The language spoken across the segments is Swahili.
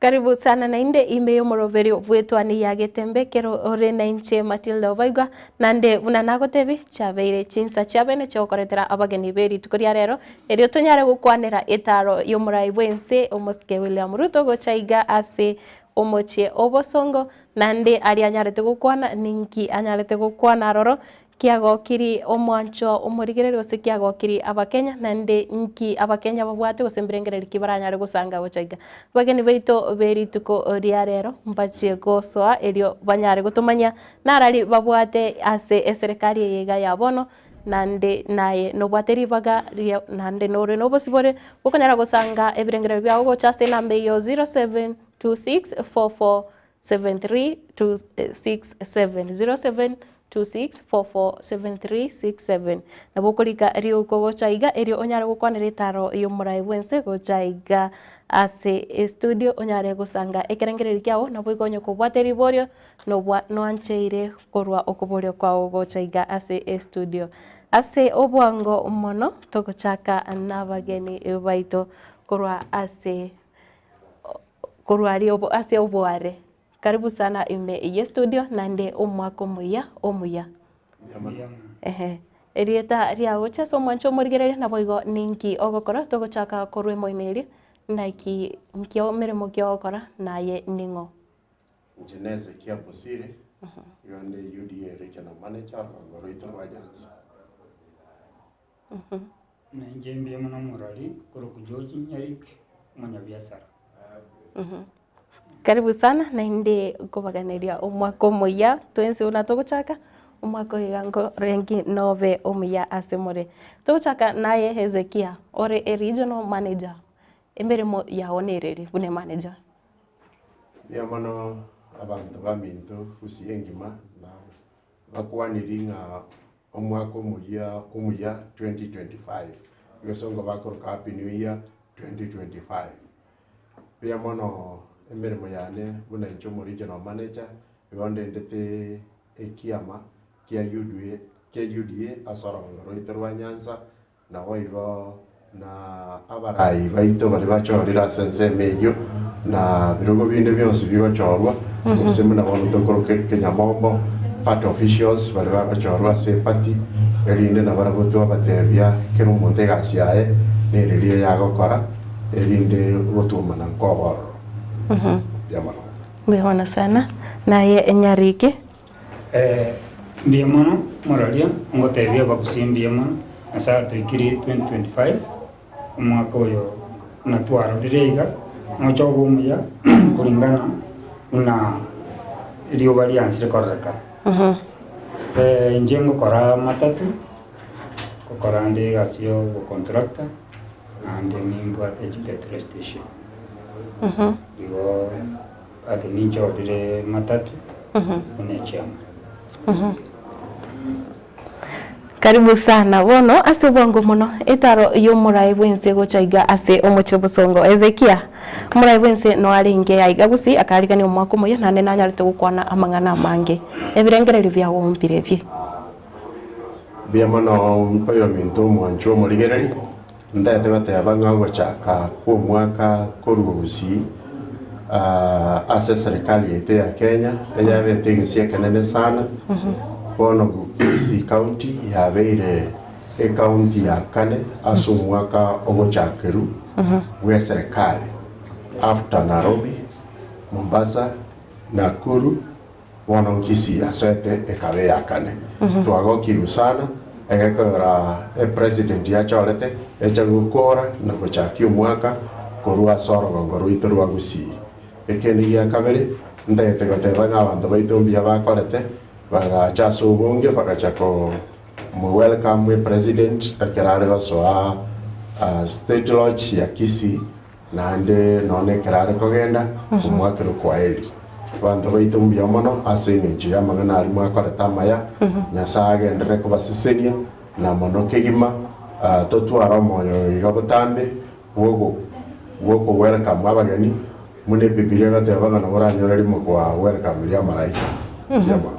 Karibu sana na inde ime yomoroveri wetu ani yagetembe kero ore na inche Matilda Obaigwa nande unanago tebi chabeire chinsa chabene chokoretera abageni beri tukoria rero erio tonyare gukwanira etaro yomurai bwense omoske William Ruto gochaiga ase omochie obosongo nande ari anyarete gukwana ninki anyarete gukwana roro kiagokiri omwancho omorigereri ose kiagokiri abakenya nande nki abakenya babwate gosemberengereri kibaranyare gusanga gochaiga bageni beito berituko ria rero mbachie gosoa erio banyare gutumanya narari babwate ase eserikali yega yabono nande naye nobwateri baga nande nore nobosibore gukonyara gusanga ebirengereri byao gochaste nambe yo 0726447367 26447367 na bukurika rio gochaiga erio onyare gukwanira itaro yomurai bwense gochaiga ase studio onyare gusanga ekerengereri kiao na bwigonyo kubwateri borio noancheire korwa okuborio kwao gochaiga ase studio ase obwango mono togochaka nabageni baito korwa ase ase obware. Karibu sana ime studio nande omwako omuya. Erieta ria gocha so mwancho morigerere na boigo ninki ogokora togochaka korwe moineri ndaki nkio meremo kio okora naye ningo. Genese kia posire. Yonde UDA regional manager ngoroito wajansi. Na njembe mwana morali koroku George Nyarik mwana biashara. Karibu sana na inde kubaganiria omwako moya twense una togochaka omwako igango rengi nove omuya asemore togochaka naye Hezekia ore regional manager emberemo ya onereri bune manager ya mano abantu baminto usiyengima na bakwaniringa omwako omuya 2025 yosongo bakoroka happy new year 2025 ya mano emeremo yane buna incho regional manager yonde ndete ekiama kia UDA asorongoro iterwa Nyanza na waigo na abarai baito bari bachorira sense meyo na birogo binde byose bibachorwa musemu na bono tokoroke Kenyamombo part officials bari bachorwa se party erinde na baragoto abatebya kero monte gasiae neririye yagokora erinde gotumana nkoboro. Yamano. Mbona sana naye Enyarike Mbiyamano moralia ngotebya bakusimbiyamano asa tukiri 2025 umwaka oyo natwara direga mochogo umuya kulingana una rio variance rekoreka njengo kora matatu kokora ndi gasio go contractor and ningo at petrol station digo ake ninjo dire matatu unechama. Karibu sana bono ase bwango mono etaro yomurai bwense gochaiga ase omoche busongo Ezekia murai bwense no aringe aiga gusi akarigani omwako moya nane nanyarite gukwana amangana mange ebirengereri bya wompire bye bya mono oyo minto mwancho morigereri ndate bate abanga gochaka ku mwaka korugusi ase serikali yetu ya Kenya ella betegisia kanene sana bono isi county ya beire county ya kane asu mwaka ogochakeru we serikali after Nairobi, Mombasa, Nakuru bono kisi asete ekabe ya kane twagokiru sana egekora president ya cholete echagukora na gochakio mwaka korwa sorogongo ruito rwa gusi ekeni ya kabere ndete goteba abantu baitombia bakorete bagachaso ubunge bagachako mu welcome president akerare basoa state lodge ya Kisii nande none kerare kogenda umwakero kwa eli abantu baitombia mono asenje amangana ari mwakoreta maya nyasage ndere kubasisenia na mono kegima totwara moyo igabutambe wogo welcome abageni mune bibilia gateba ngana boranyora limo kwa welcome ya maraika yama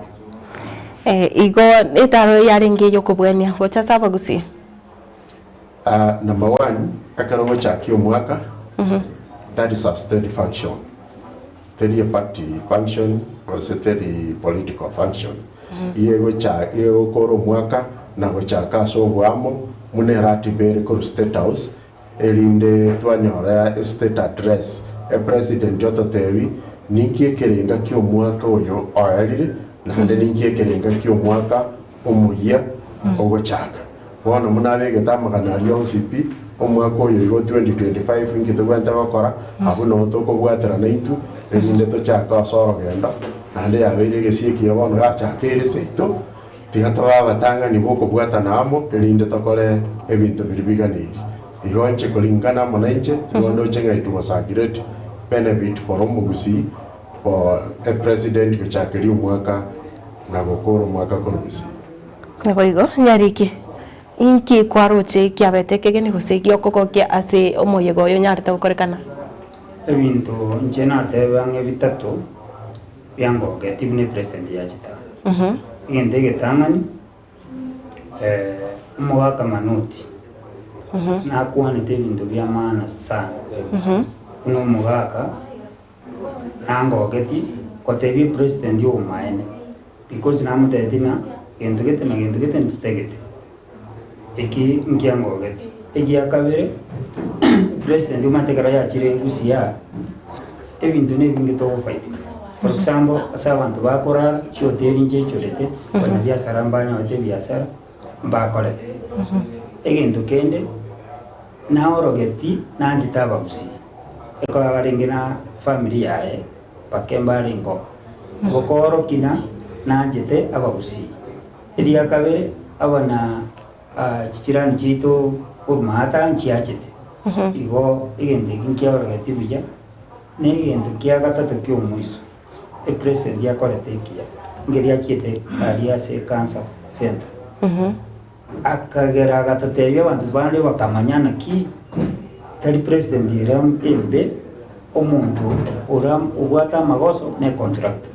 igo etaro yaringe yokobwenia gocha saba gusi number 1 akarobo chaki omwaka that is a steady function teri party function ose teri political function iye gokora mwaka na gochaka so bwamo mune ratibere ko State House erinde twanyora state address e president yototewi ninkie kerenga kyo mwaka oyo oerire nande ninkie kerenga kyo mwaka omuya ogochaka bono munabe getamagana lyo CP omwaka oyo igo 2025 ngito gwanta bakora abo no tokobwatera naitu erinde tochaka soro genda nande yabeire gesiekire bono gachakere seito tigatoba batanga ni boko bwata namo erinde tokore ebintu biribiganiri igonche kulingana mwananchi igondo chenga itubasakirete benefit for omugusi for a president kuchakiri mwaka na gokoro mwaka korugusi naboigo nyariki inki kwaroche kiabetekege ni gusegi okokokia ase omoyego oyo nyarete gukorekana ebintu nchena tebange bitatu byango getibne president yachita igende getangani umwaka manuti na kuanete ebintu bya maana sana uno mugaka nango geti kotebi president yo maene because namutetina gento gete ntutegete eki nkiango geti eki akabere president umatekara ya chire gusia ebintu nebingeto fight for example asa abantu bakora choteri nje chorete bana biasara mbanya wate biasara bakorete egento kende na orogeti na njitaba gusi eko abarengena family yae bakemba ringo gokoro kina na njete abagusi eri akabere abana chichirani chito urmata nchiachete igo igende kinkia orogeti bija ne igende kia gatatu kyo muiso e president ya korete kia ngeri achete aria se cancer center akagera gatatebya abantu bande bakamanyana ki tari president iram embe omuntu uram ubwata magoso ne contract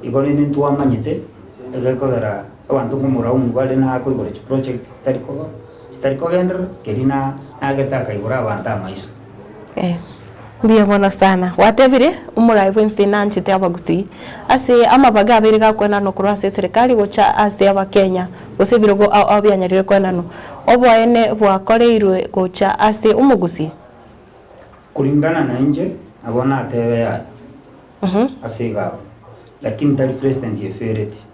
igone nintu amanyite egakogera abantu kumura umubale na ko igore project stari ko gender kerina agataka igora abantu amaiso Mbia mwana sana. Watebire umurai Wednesday nanchite abagusi. Ase amabaga abiri gakwena no kurase serikali gocha ase abakenya. Ose birogo abyanyarire kwena no. Obwaene bwakoreirwe gocha ase umugusi. Kulingana na nje abona atebe ya. Ase gabo. Lakini tali president yefereti.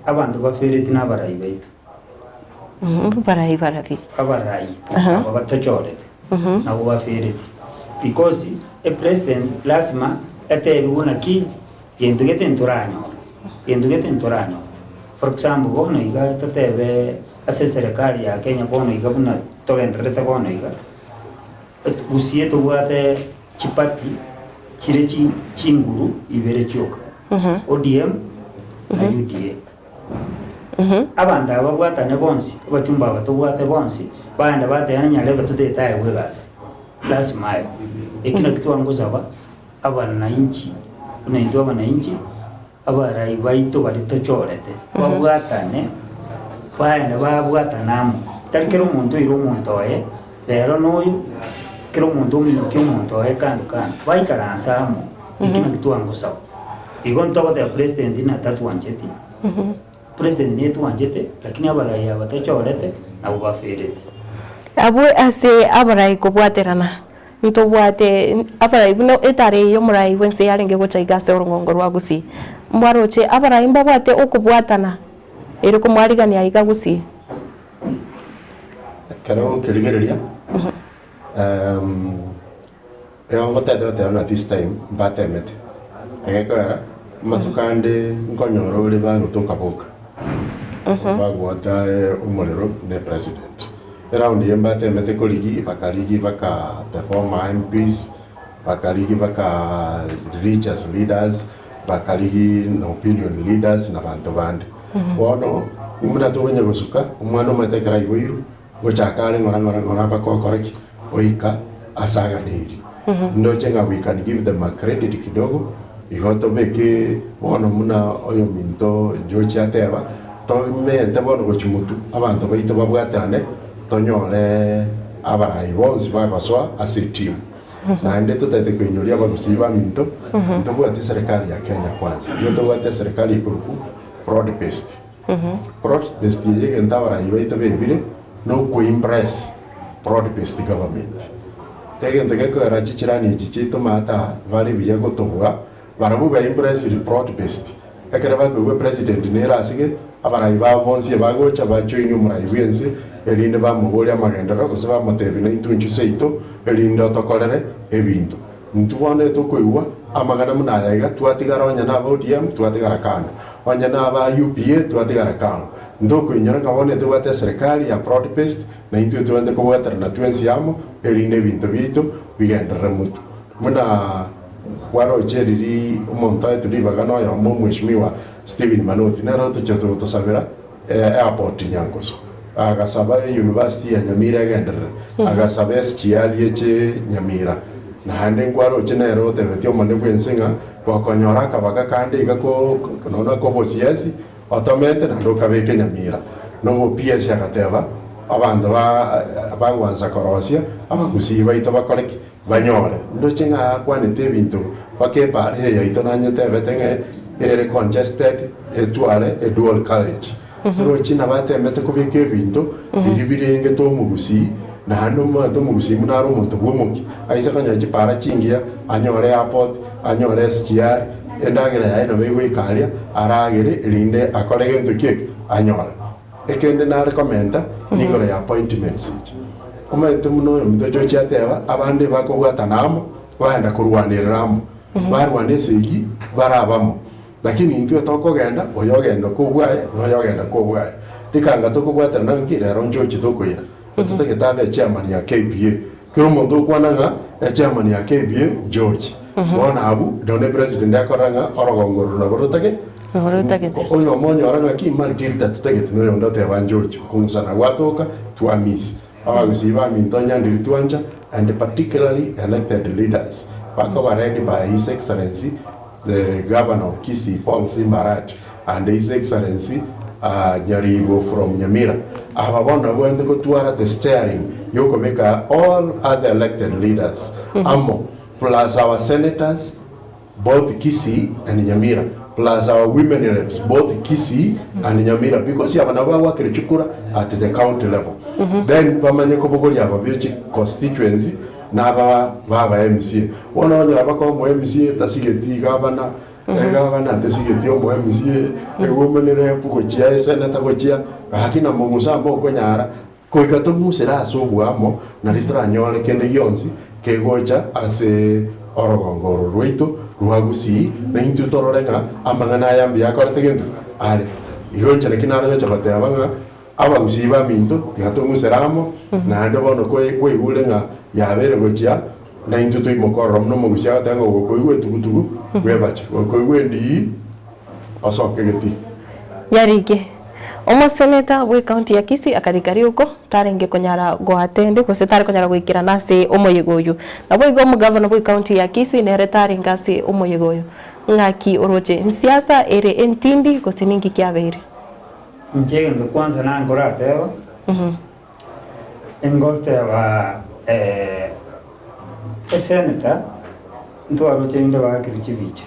Abantu bafereti nabarai baitu. Barai barabi. Abarai. Abatachorete. Na bafereti. Because a president lazima atebuona ki yendugete ntoranyo for example bono iga tatebe ase serikali ya Kenya bono iga buna togendrete bono iga gusie to bwate chipati chirechi chinguru ibere choka ODM na UDA abanda babwata ne bonsi abachumba batubwate bonsi banda bate yanya lebe tutetaye wegas lazima hayo ekina kitu angozaba abananchi unaitwa abananchi abarai baito balitochorete babwatane baenda babwatanamo tarikero muntu iro muntu oye lero noyo kero muntu minokyo muntu oye kandu baikaransamu ekina kitu angozaba igonto bata president na tatu wanjeti president ni tu wanjete lakini abarai abatochorete na baferete Abwe ase abarai kubwaterana ntobwate abarai buno etare yo murai Wednesday yarenge gocha igase orungongo rwa gusi mbwaroche abarai mbabwate okubwatana ero kumwarigania iga gusi kero kirigereria ngotete na this time batemete egekora matukande nkonyoro uri bagutuka boka bagwata umuriro ne president around yemba temete koligi baka perform MPs bakaligi baka religious leaders bakaligi opinion leaders na bantu bande bono umuna tubenya gusuka umwana umatekera igoiru gochakale ngora bakokoreki oika asaga niri ndoche ngabika give them a credit kidogo ihoto beke bono muna oyo minto jochi ateba to mente bono gochimutu abantu baito babwaterane tonyore abarai bonsi bagoswa ase team na ende tutaite kuinyoria bagusiba minto ntobwate serikali ya Kenya kwanza yo tobwate serikali ikuruku broad based broad based ye ntabara ibaita bebire no ku impress broad based government tegente ke ko rachi chirani chichito mata vale biya gotobwa barabu ba impress broad based akere ba ko president ne rasige abara iba bonsi bagocha ba join umra ibense elinde ba mugori amagendera ko seba matebi na itunchu seito elinde otokorere ebintu ntubone tokoiwa amagana munayaiga twatigara onya na ODM twatigara kana onya na ba UPA twatigara kana ndoko inyara kabone tubate serikali ya broad based na intu twende ko watera na twensiamo elinde bintu bitu bigendera mutu muna waro cheriri umuntu ayo tulibagano ya mheshimiwa Stephen Manoti naro tuchoto tosabira airport Nyankoso agasaba university ya Nyamira agendera agasaba SGL yeche Nyamira na hande ngwaro chenero tebetio mande kwensinga kwa konyora kabaga kande igako nona ko bosiasi automate na ndoka beke Nyamira no PS yagateba abandi bagwanza korosia abagusiba itabakoreki banyore ndochenga kwanete bintu bakebare yaito nanyete betenge ere congested etuale dual carriage turochina batemete kubike bintu biribirenge to mugusi na hano mwato mugusi munaro muntu bwomuki aisa kanya chipara chingia anyore airport anyore SGR endagera ya ino bewe ikalia aragere linde akole gento kike anyore ekende na recommenda nigore ya appointments omente muno mitocho chateba abandi bakobwata namo baenda kurwaniramo barwanesegi barabamo lakini intwe tokogenda oyogenda kubwaye oyogenda kubwaye likanga tokobwata nankire ronjochi tokoira tutagetabe chairman ya KPA kero muntu kwananga chairman ya KPA George bona abu done president akoranga orogongoro na borotake oyo monyo oranga kimali kilta tutagete no ndote banjochi kumusana watoka tuamisi abagusiba mintonya ndilitwanja and particularly elected leaders were ready by His Excellency the Governor of Kisii Paul Simbarat and His Excellency Nyaribo from Nyamira ababona wende ko tuara the steering yoko meka all other elected leaders amo plus our senators both Kisii and Nyamira plus our women reps both Kisii and Nyamira because yabana bawa kirichukura at the county level then bamanye ko bogori ababichi constituency naba baba MC wona wanya bako mu MC tasigeti gabana gabana tasigeti mu MC women rep ko chia senata ko chia hakina mungusa mboko nyara ko ikato musera sobwamo na litra nyole kende yonsi ke gocha ase orogongoro rwito ruhagusi na intu tororenga ambangana yambi yakorete gentu ale igoncha kinara gacha batebanga abagusiba minto yatomuseramo na ndo bono ko ibulenga yabere gocha na intu to imokoro no mugusia tango ko iwe tugutugu webacha ko iwe ndi asoke geti yarike omo seneta we county ya Kisii akarikari uko tarenge konyara go atende ko setare konyara gwikira nase omoyegoyo nabo igo mu governor we county ya Kisii nere taringa se omoyegoyo ngaki oroje nsiasa ere entindi ko siningi kyabere njegendo kwanza na ngorateo engosteva seneta ndo arochende bakirichibiche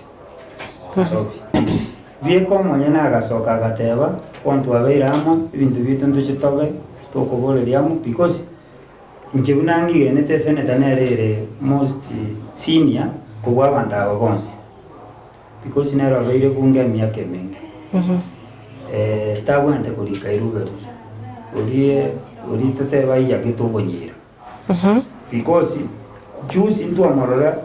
bieko monyana agasoka agateba ontu abeiramo ibintu bitu ntuchitobe tokoboreriamo because njebunangi genete seneta nerere most senior kubwa bandaba bonsi because nero abeire kunga miaka mingi tabwente kulika iruberu uri teteba iya kitubonyira because juice into amorora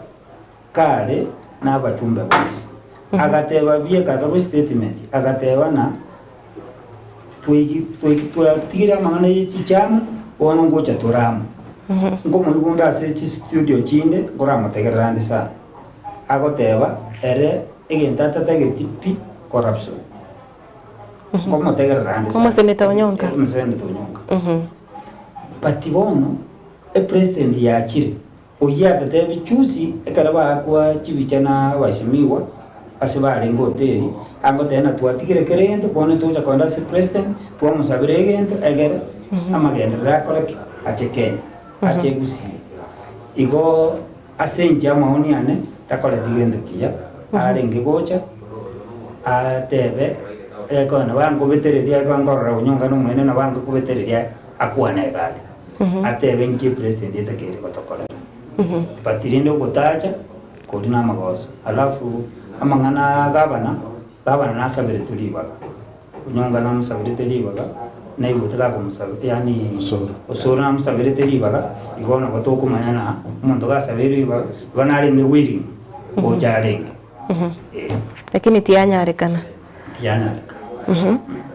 kale n'abachumbe bonsi agateba bie kagabo statement agateba na twigira mangana y'icyama wono ngocha turamo ngo muhunda se studio chinde ngoramo tegerande sa agoteba ere egentata tegetipi corruption como tegerande como seneta Onyonka patibono e president ya chire oya tetebi chusi ekaraba kwa chibichana wasimiwa asibale ngoteri angotena tuatigire kerendo pone tuja konda se president tuamusabire gento egere amagendera korek acheke achegusi igo asenje amaoni ane takole digendo kia arenge gocha atebe ekona bango betereria kwangorora unyonga no mwene na bango kubetereria akwane gale atebe nki president etakere gotokola patirinde gotacha kodina magoso alafu amangana gavana nasabire tulibaga unyonga na musabire tulibaga na ibutela kumusabire yani osoro na musabire tulibaga igona batoko manyana umuntu gasabire ibaga igona ari ngwiri ojarenge lakini tianyarekana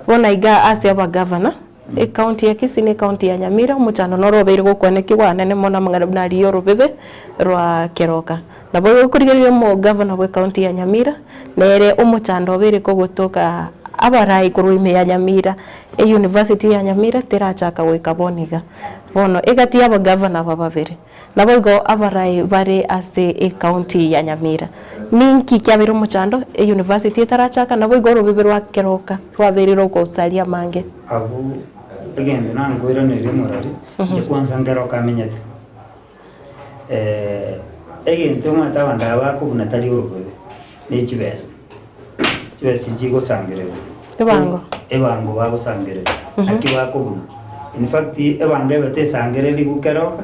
bona iga asia ba governor e county ya Kisii ni county ya Nyamira muchano norobeire gukwaneki wanene mona mangana riyo rubebe rwa Keroka na bo kurigerio mo governor we county ya Nyamira nere umuchando obere ko gutoka abarai kuruime ya Nyamira e university ya Nyamira terachaka weka boniga bono egati aba governor bababere na boigo abarai bare ase e county ya Nyamira ninki kyabiro muchando e university terachaka na boigo rubebe rwa Keroka rwaberiro ko salia mange abu agenda nangwira nere morari je kwanza ngero kamenyete egente mwata wanda bako bunatari urubebe ni kibese jigo sangere ebango babo sangere akibako buna in fact ebango bete sangere ligu Keroka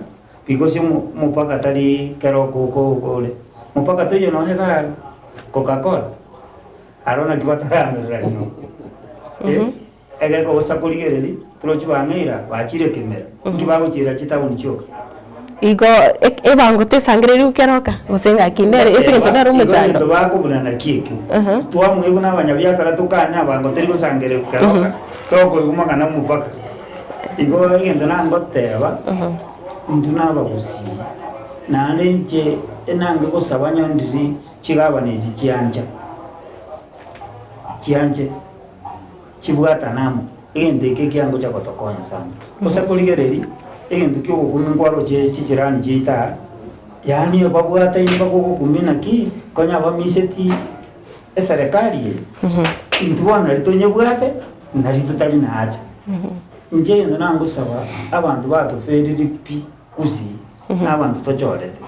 because mupaka tari Keroka ko ole mupaka toyo no hega Coca-Cola arona kibata ngira no ege ko sakoligereli trochi bangira bachire kemera kibago chira chitauni choka igo ebango te sangre ligu Keroka usenga kinere ese nchana rumachando ndo bako bunana kiku tuwa mwebu na banyabiasara tukana abango terigo sangere Keroka toko igumagana mupaka igo ngendo nangoteba nduna babusi nane nje enange ko sabanyo ndiri chigaba neji chianje chibwata namo endeke kyango cha kotokonya sana osakoligereri egento kyo gumingwaro je chichirani jita yani babwata ini bako gumina ki konya bamiseti eserikali intwana litonye bwate nalitotali na acha nje ndo nango saba abantu bato feriri pi kusi n'abantu tochorete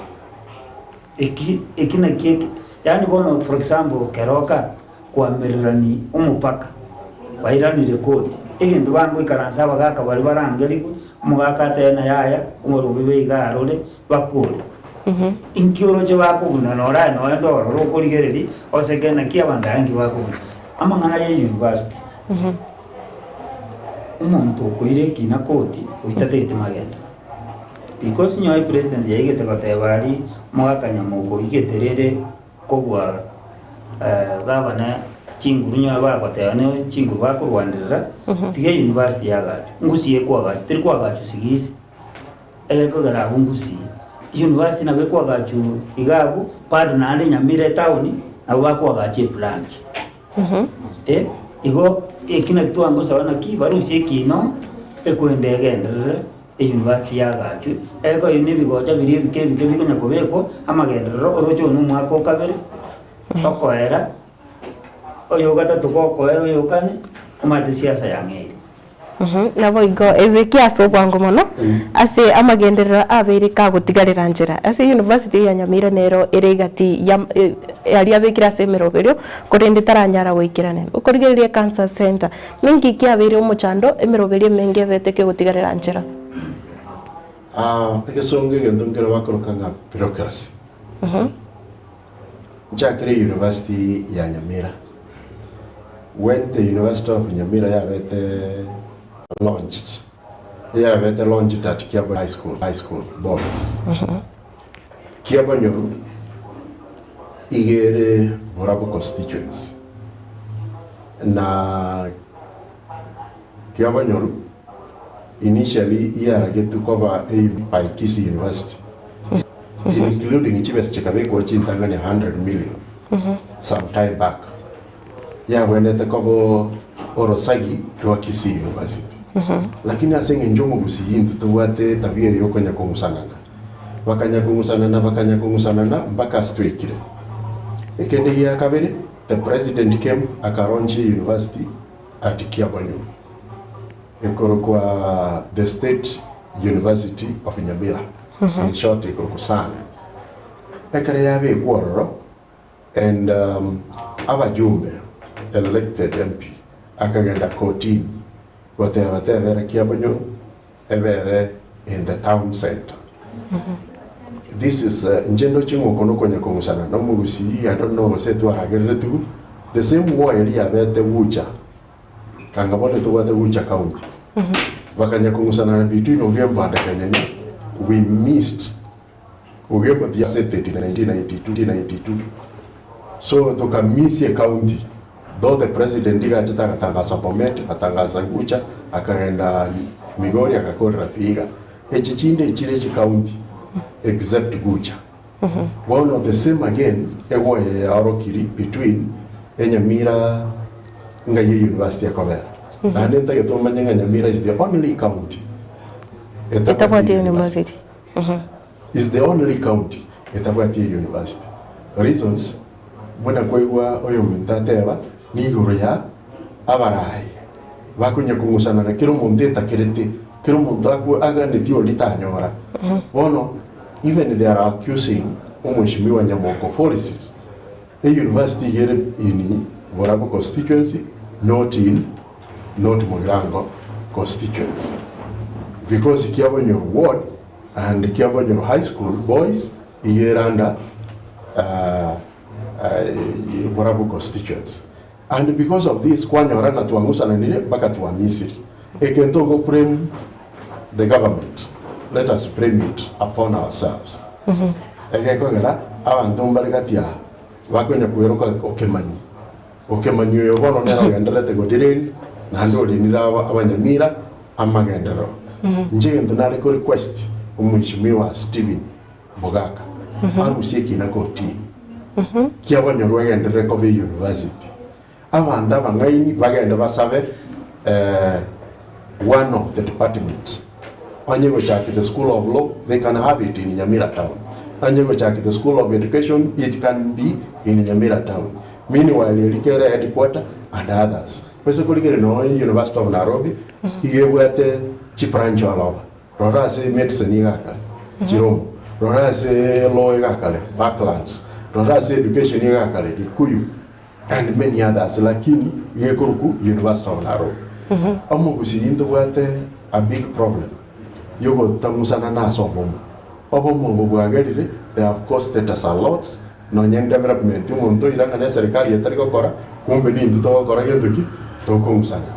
eki na keke yani bono for example Keroka kwambererani umupaka bairani rekodi egento bango ikaransa bagaka bari barangeri mugaka tena yaya umurubebe igarole bakuru inkioro je bakubuna nora no ndoro rokoligereri osekena kiabanga yangi bakubuna amangana ya university umuntu koire kina koti uitatete magenda because nyoy president yegete batebari mwakanya muko igeterere kobwa gavana chinguru nyoy bakotebane chinguru bakurwandirira tige university yagacho ngusiye kwagacho tiri kwagacho sigisi eko gara bungusi university na bekwagacho igabu padu na ande Nyamira town abo bakwagacho plan igo ekina tuango sawana ki barusie kino ekwendegendere university yagacho eko inibigocha biri bike bikonya kobeko amagendero orocho numwako kabere okoera oyo gatatu kokoera oyo kane umate siasa yangeri na boigo Ezekia sobwango mono ase amagenderera abere ka gutigarira njira ase university ya Nyamira nero eregati yali abekira semero berio korende taranyara wikirane ukorigeria cancer center mingi kiabere umuchando emeroberie menge beteke gutigarira njira egesonge gendongero bakorokanga bureaucracy Jakere University ya Nyamira when the University of Nyamira launched at Kiabo High School boys Kiabo Nyoru igere Borabu constituency na Kiabo Nyoru initially to cover by Kisii University including Chibes Chikabeko Chintangani 100 million some time back when at the cover Orosagi to Kisii University lakini asenge njongo musiyintu tuwate tabia yoko wakanyakumusanana mpaka astwekire ekende ya kabiri the president came akaronchi university at Kiabanyu ekorokwa the State University of Nyamira in short ekoroko sana ekere yabe kwororo and abajumbe elected MP akagenda kotini whatever kiabonyo ebere in the town center. This is njendo chingo kono kwenye kongusana no mugusi. I don't know se tu aragere tu the same way ya bete wucha kanga bote tu wate wucha county bakanya kongusana between Ogembo and Kanyanya. We missed Ogembo the accepted in 1992. So toka miss a county though the president diga chita katangaza Bomet katangaza wucha akaenda Migori akakora Vihiga echichinde ichirechi county except Gucha. One of the same again ewo arokiri between Nyamira Ngaye University Akobera. Na nenta yeto manyanga Nyamira is the only county. Etakwati University. Is the only county Etakwati University. Reasons muna kwegwa oyo mintateba ni goroya abarai. Bakunya kumusana na kiro mondeta kirete kiro mondaku aga netio litanyora. Bono even they are accusing Mheshimiwa Nyamoko Forestry. The university here in Borabu constituency, not Mugirango constituency. Because Kiabonyo ward and Kiabonyo high school boys here under Borabu constituency. And because of this, Kwanyoranga tuangusa na nile baka tuwa Misiri. Ekentogo prem the government. Let us blame it upon ourselves. Ekekogera abantu mbalikatia bakwenya kuyeroka okemanyi yo bono nero genderete godireni na ndo linira abanyamira amagendero. Nje ntunale ko request Mheshimiwa Steven Bogaka arusie kina koti kia banyorwa gendere ko be university abanda bangai bagenda basabe one of the departments. Anyego chaki the school of law, they can have it in Nyamira town. Anyego chaki the school of education, it can be in Nyamira town. Meanwhile, Elikere headquarter and others. Basically, no University of Nairobi, he went Chiprancho Alawa. Rora se medicine igakale, Chiromo. Rora se law igakale, Backlands. Rora se education igakale, Kikuyu, and many others. Lakini Yekuruku University of Nairobi. Amogusi into what a big problem. Yogo tamusana na sobom. Obomo bugwagerire, they have costed us a lot. No nyeng development munto iranga na serikali yetariko kora kumbe ni ntuto kora yenduki to kumusana.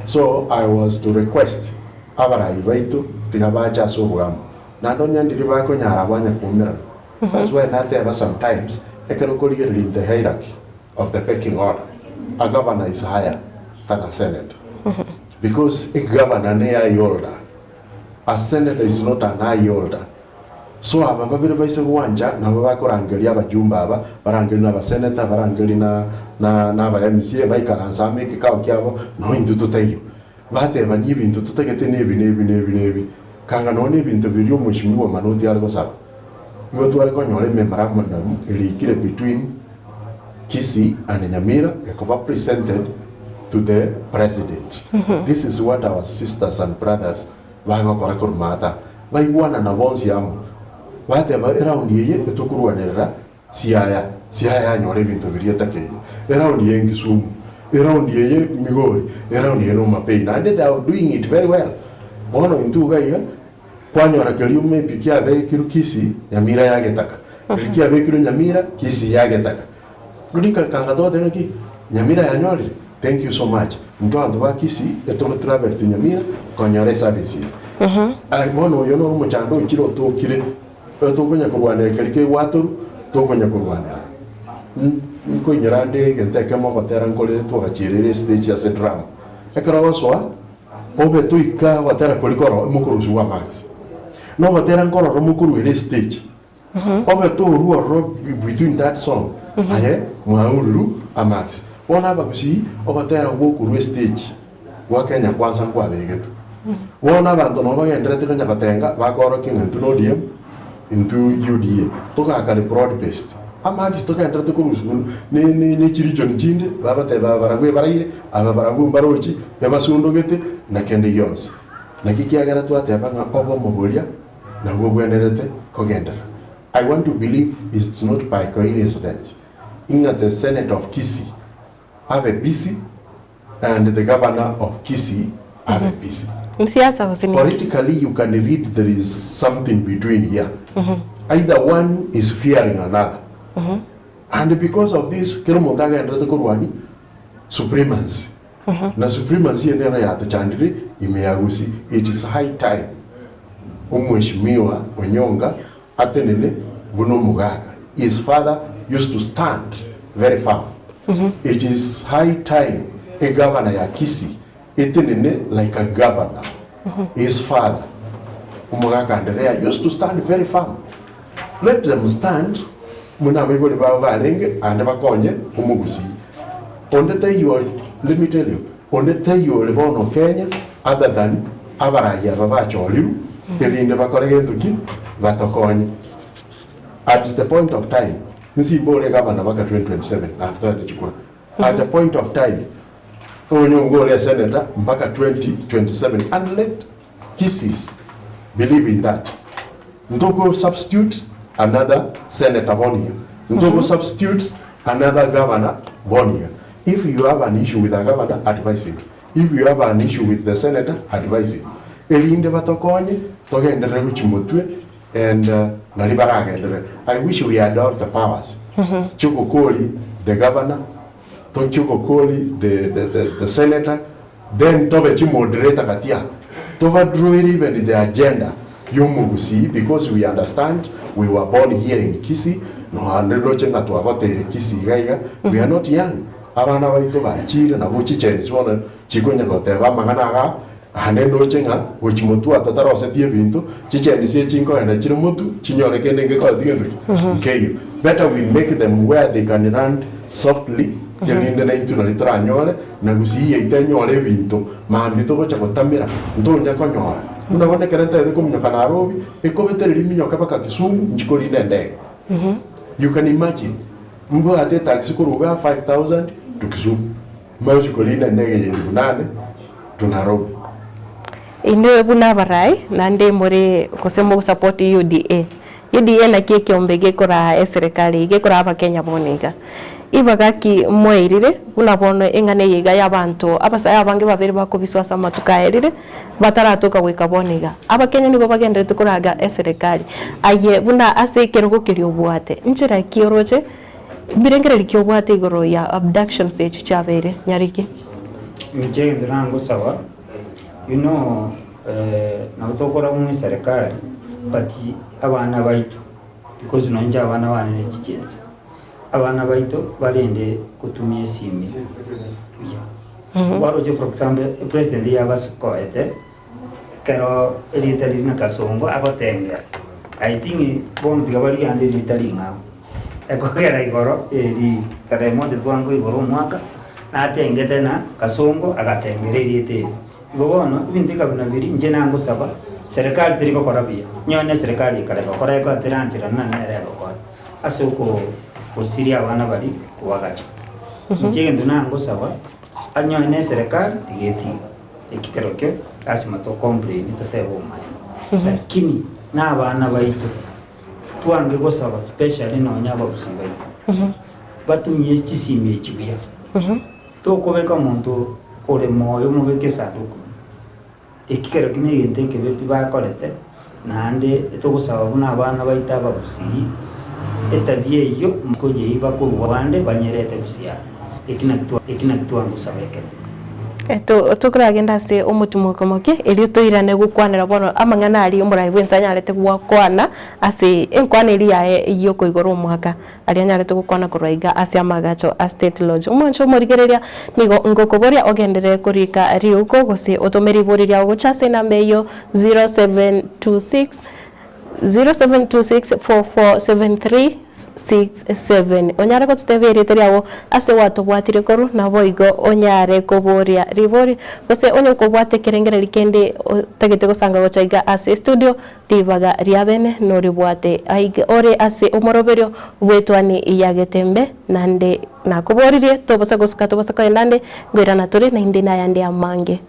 So I was to request abara ibaitu tigabacha so bwam. Na donya ndiriba ko nyara banya kumira. That's why not ever sometimes ekerokoli in the hierarchy of the pecking order. A governor is higher than a senator. Because a governor ne older. A senator is not an high older. So ababiri baise kuwanja na babakorangeria abajumba aba barangeri na baseneta barangeri na ba MCA baikaranza meke kawo kyabo no induto tayo bate bani bintu tutegete nebi kanga none bintu biri Mheshimiwa Manoti ariko saba ngo twari ko nyore memorandum ilikire between Kisii and Nyamira yakoba presented to the president. This is what our sisters and brothers bagakora kurmata baigwana na bonsi amo bate ba around yeye etukuruanera siaya nyore bintu birieta ke around yeye Kisumu around yeye Migori around yeye no Mapei and they are doing it very well. Bono intu gaiga kwanyora keliume pikia be kirukisi Nyamira yagetaka kilikia be kiru Nyamira Kisii yagetaka kudika kangado denaki Nyamira yanyori. Thank you so much. Mtu andoba Kisii eto travel to Nyamira konyore service. Ai bono yono muchando chiro to kire to konya kurwanira kelike watu to konya kurwanira. Nko nyirande gente kama batera nkole to gachirire stage ya Central. Ekara waswa obe to ika batera kolikoro mukuru wa max. No batera nkoro mukuru ile stage. Obe to ruo between that song. Aye mwauru amax. Ona bagusi obatera gukuru stage. Wa Kenya kwanza kwa begetu. Wona bantu no bagendrete kanya batenga bakoro kintu no diem into UDA toka kale broad based amaji toka endrete kurusu ne chiricho njinde babate baragwe baraire aba baragu barochi yabasundo gete na kende yonse na kikiagara twate abanga obo muburia na gugwenerete kogendera I want to believe it's not by coincidence. In the Senate of Kisii have a busy, and the governor of Kisii have a busy. Politically, you can read there is something between here. Either one is fearing another. And because of this, supremacy. Na supremacy enera ya tachandiri imeagusi. It is high time Mheshimiwa Onyonga atenene Buno Mugaga. His father used to stand very firm. It is high time a governor ya Kisii atenene like a governor. His father Mugaga Andrea used to stand very firm. Let them stand. Muna bebo ba balenge and bakonye umugusi. Let me tell you, only tell you Lebono Kenya, other than Abaraya Babacho Liu, in the Bakoretuki, Batokonya. At the point of time, you see Bore Governor Baka 2027 after the Chukura. At the point of time, Onyongole Senator Baka 2027, and let Kisii believe in that. Ndoko substitute another senator Bonia. Ndoko substitute another governor Bonia. If you have an issue with a governor, advise him. If you have an issue with the senator, advise him. And I wish we had all the powers. Chukukoli, the governor, Chukukoli, the senator, then Tobechi moderator Katia. Tova drew even in the agenda. Yumugusi, because we understand we were born here in Kisii. We are not young. Abana baito bachire na buchicheni sibona chikonya goteba manganaga hanendo chenga uchimotu atataro setie bintu chicheni sie chinko ena chiro mutu chinyore kende ngeko tigendo okay, better we make them where they can run softly yelinde na into na litra nyore na gusi yeite nyore bintu mambito gocha gotamira ntonya konyora unabone kerenta de kumnya kanarobi ekobetere liminyo kapaka Kisumu nchikoli nende. You can imagine mbo ate taxi kuruga 5,000 to Kisumu. Maji kolina ndege yenye bunane tunarobi. Ino buna barai nande more kusemo support UDA. UDA na kike ombege kora serikali gekora aba Kenya boniga. Ibagaki mweirire unabono engane yiga y'abantu abasaya abange babiri bakubiswa sama tukaherire bataratoka gwika boniga. Aba Kenya nigo bagendere tukuraga serikali. Aye buna asekero gukiriyo bwate. Njira kioroje birengere likyo bwate igoro ya abductions echu chabere nyariki. Mjenge nango sawa. You know na utokora mu serikali but abana baitu because unonja abana bane chikenza. Abana baito balende kutumia simu. Waro for example president yabaskoete kero elitali na Kasongo akotenga. I think bon bigabali ande elitali nga. Ekogera igoro eri kare monte twango igoro mwaka na atengete na Kasongo agatengere elite. Gogono bindika binabiri nje nango saba serikali tiriko korabia. Nyone serikali kare kokora ko atiranjira na nere kokora. Asuko osiri abana bali kuwagacha. Njenge ndunango sawa anyone serikali tigeti ekikero kyo asima to complain totebo mai. Lakini na abana baito tuange go sawa specially na onyaba busibai. Batumye kisime kibuya. To kobeka muntu ole moyo mubeke saduku. Ekikero kine yente kebe bakolete nande to go sawa buna abana baita babusi. Etabie iyo mkoje iba ko wande banyerete busia ekina kitu angu sabeke tukura agenda se omutumo komoke elio toirane gukwanira bono amangana ali umurai bwensanya arete gwakwana ase enkwana eri yae iyo ko igoro mwaka ali anyarete gukwana kuraiga ase amagacho a state lodge umoncho morigereria nigo ngokoboria ogendere kurika riuko gose otomeri boriria ogochase nambe yo 0726447367 onyare ko tutebere teriawo ase watu bwatire koru na boigo onyare koboria ribori gose onye ko bwate kerengere likende tagete gosanga gochaiga ase studio divaga riabene no ribwate aige ore ase umoroberio bwetwani iyagetembe nande nakoboririe tobasa goska tobasa ko nande ngwirana turi na indi na yande amange.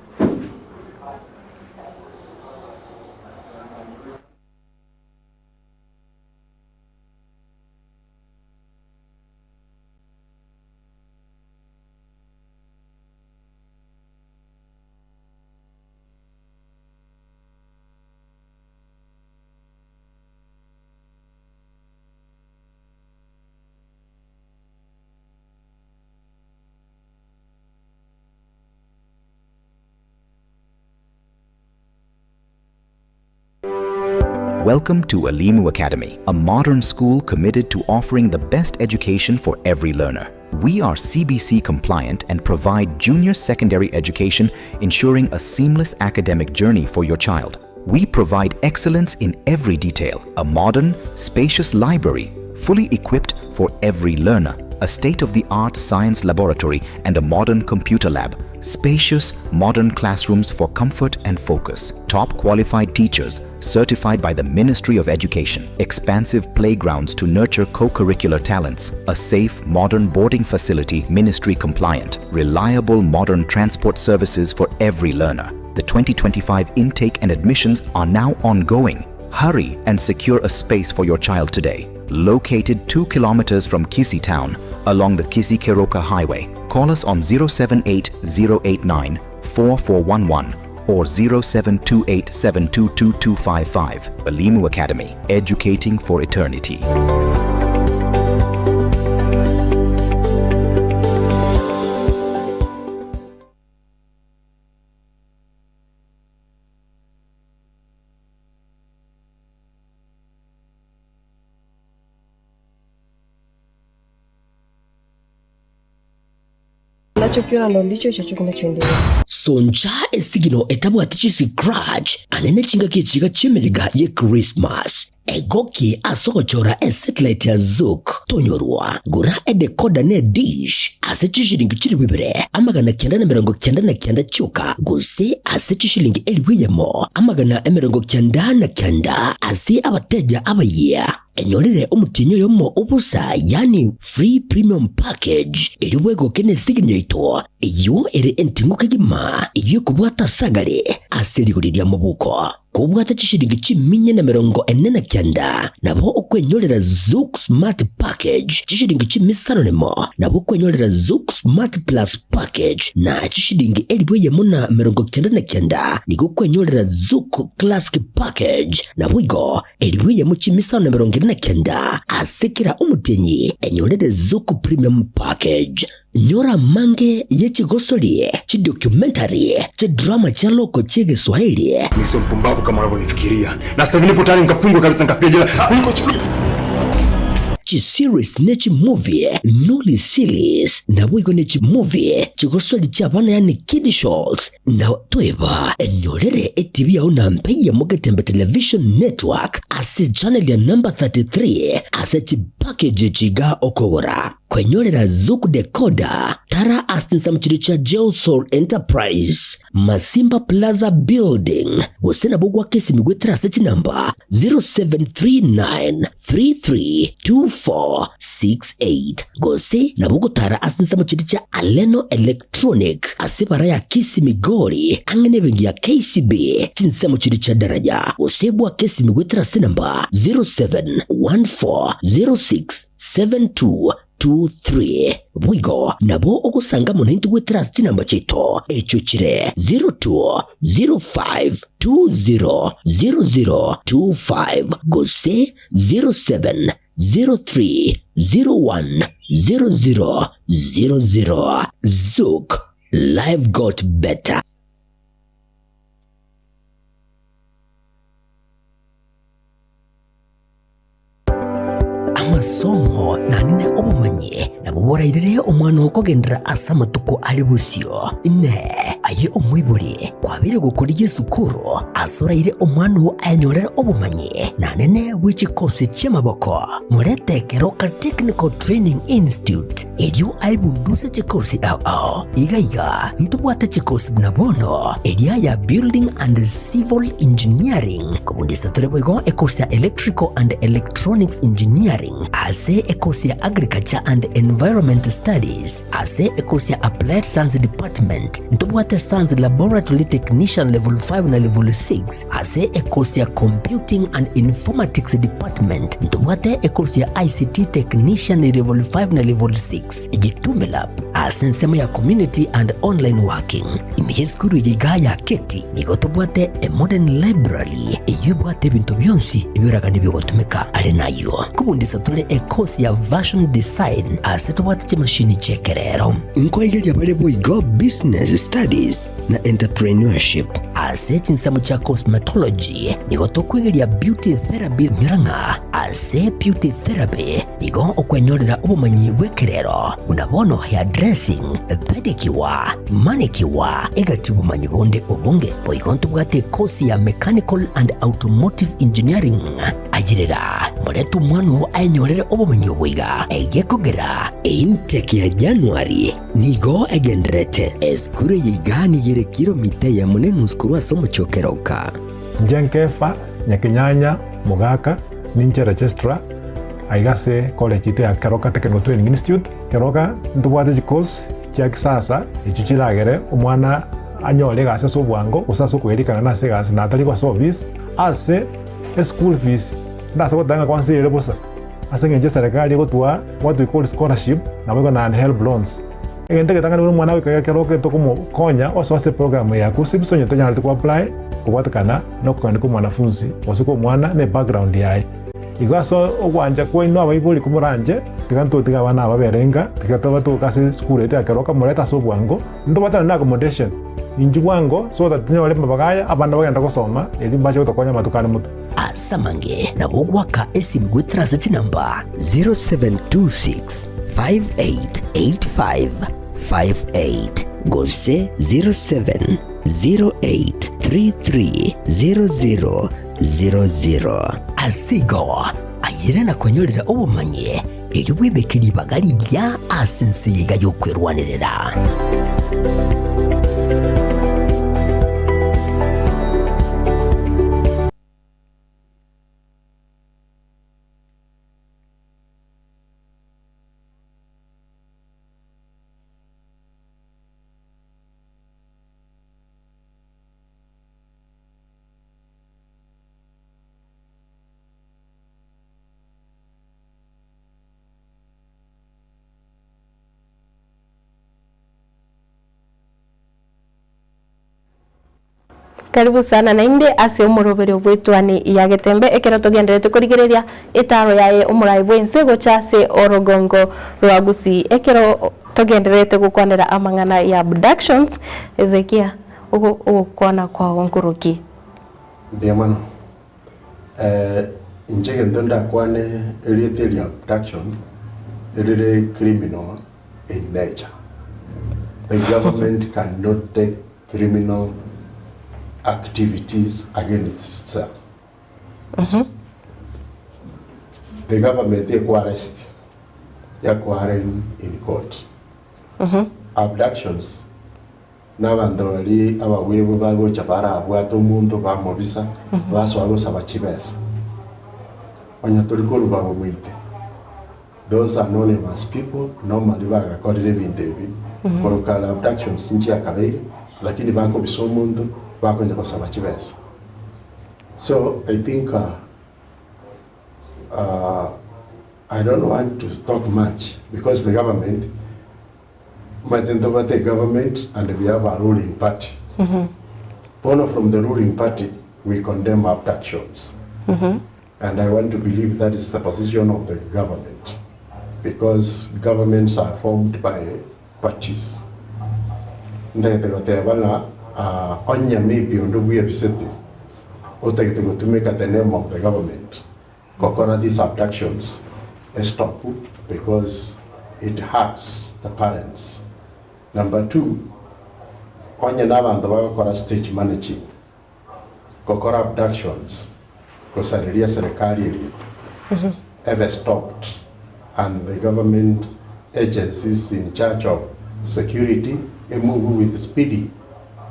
Welcome to Elimu Academy, a modern school committed to offering the best education for every learner. We are CBC compliant and provide junior secondary education, ensuring a seamless academic journey for your child. We provide excellence in every detail, a modern, spacious library, fully equipped for every learner, a state-of-the-art science laboratory and a modern computer lab, spacious, modern classrooms for comfort and focus, top qualified teachers certified by the Ministry of Education, expansive playgrounds to nurture co-curricular talents, a safe, modern boarding facility ministry compliant, reliable modern transport services for every learner. The 2025 intake and admissions are now ongoing. Hurry and secure a space for your child today. Located 2 kilometers from Kisii town along the Kisii-Keroka highway. Call us on 078-089-4411 or 0728-722-255. Elimu Academy, educating for eternity. Unachokiona ndo ndicho hicho kinachoendelea. Sonja esigino etabwatichi scratch anene chinga kichiga chimeliga ye Christmas. Egoki asokochora satellite ya Zook tonyorwa gura decoder ne dish asechishilingi chiri wibire amagana 999 chuka guse asechishilingi eliwiyemo amagana 999 ase abateja abayiya enyorere umutinyo yomo ubusa yani free premium package eliwego kene signyo ito iyo ere entinguka gima iyo kubwata sagale aselikulirya mubuko kubwata chishilingi chiminye na 49 nabo okwenyorera Zook Smart Package chishilingi chimisano nemo nabo okwenyorera Zook Smart Plus Package na chishilingi eliweyemo na 99 nigo kwenyorera Zook Classic Package nabo igo eliweyemo chimisano na 99 asekera umutenyi enyorere Zook Premium Package. Nyora mange yechigosolie chidocumentary chidrama cha loko chege Swahili. Nisio mpumbavu kama unavyonifikiria. Na sasa vile potani nikafungwa kabisa nikafia jela. Series nechi movie Noli series na wigo nechi movie chigosoli chabana yani Kid Shows na tueva enyorere TV ya unampeya Mugetembe Television Network ase channel ya number 33 ase package chiga okowora kwenyorera Zook decoder tara asinsa mchiricha Geosoul Enterprise Masimba Plaza Building wosena bugwa kesi migwetra sechi namba 0739332468 gose na bugo tara asinsa mchiricha Aleno Electronic asibara ya Kisii Migori angene bengi ya KCB chinsa mchiricha daraja wosebwa kesi migwetra senamba 0714067223 wigo nabo okusanga munintu wetrust chinamba chito echo chire 0205200025 gose 0703010000. Zook, life got better. Amasomo nanine obumanye nabuborairire omwana okogendera asama tuko ali busyo ne aye omwibuli kwabire gukuriye sukuru asoraire omwana ayanyorera obumanye nanene wichikose cyamaboko murete Keroka Technical Training Institute elio aibunduse chikosi ao igaiga ntubwata chikosi bunabono elia ya Building and Civil Engineering kubundisa tureboigo ekosi ya Electrical and Electronics Engineering ase ekosi ya Agriculture and Environment Studies ase ekosi ya Applied Science Department ntubwate Science Laboratory Technician level 5 na level 6 ase ekosi ya Computing and Informatics Department ntubwate ekosi ya ICT Technician level 5 na level 6 Igitumela asensema ya Community and Online Working imiheskuru yigaya keti nigotubwate a modern library iyubwate bintu byonsi ibiraga nibigotumeka ari nayo kubundisa tule ekosi ya Version Design asetubwate chimashini chekerero inkoigeli ya bale boigo Business Studies na Entrepreneurship ase chinsamu cha cosmetology nigo tukwigeria beauty therapy Murang'a. Ase beauty therapy nigo okwenyorera ubumanyi bwekirero unabono hair dressing, pedicure, manicure, egati ubumanyi bonde obunge boigonto bwate kosi ya mechanical and automotive engineering. Ajirira moretu mwanu ainyorere ubumanyi bwiga egekogera intake ya January nigo egendrete eskure yigani yire kilomita ya munenu skuru asomo chokeroka Njenkefa Nyakinyanya Mugaka ninche registrar aigase college ite ya Keroka Technical Training Institute. Keroka ntubwate course kya kisasa ichichiragere umwana anyole gase so bwango usaso kwerikana na segase na atari kwa service ase school fees ndasa gotanga kwansi yere busa ase ngenje serikali gotwa what we call scholarship na wego na help loans egende ketanga ni mwana wika Keroka tokumo konya oswase program ya kusibisonyo tanya ku apply kubatakana no kwandika mwanafunzi osiko mwana ne background yaye igaso ogwanja ko ino abayibuli kumuranje tiganto tiga bana baberenga tigatoba to kasi school ete Keroka mureta so bwango ndo batana na accommodation inji bwango so that nyole mabagaya abana bagenda gusoma eli mbaje utokonya matukane mutu asamange na bogwaka esimgwe transit number 0726 588558 gose 0708330000 asigo ayire na kwenyorera ubumanyi ili wibekiri bagari lya asense yiga yokwerwanirira. Karibu sana na inde ase umurobere obwetwani ya Getembe ekero tugenderete kurigereria itaro yaye umurai bwense gochase orogongo rwagusi ekero tugenderete gukwanira amangana ya abductions Ezekia ugo kwana kwa onkuruki ndiamana injege ndonda kwane elieteli abduction elire criminal in nature. The government cannot take criminal activities against itself. The government they arrest, they are in court. Abductions. N'abandoli abawebu bago chabara abwato umuntu bamobisa baswago sabachibesa. Wanyatorikuru babo mwite. Those anonymous people normally bagakorere bindebi. Korokala abductions nchi akabiri lakini bako bisomuntu bako nyako sabachibesa. So I think I don't want to talk much because the government the government and we have a ruling party. One from the ruling party, we condemn abductions. And I want to believe that is the position of the government because governments are formed by parties. Onya maybe on the way to make at the name of the government. Kokora these abductions stop because it hurts the parents. Number two, onye nabantu bagakora stage managing kokora abductions kusariria serikali ever stopped and the government agencies in charge of security move with speedy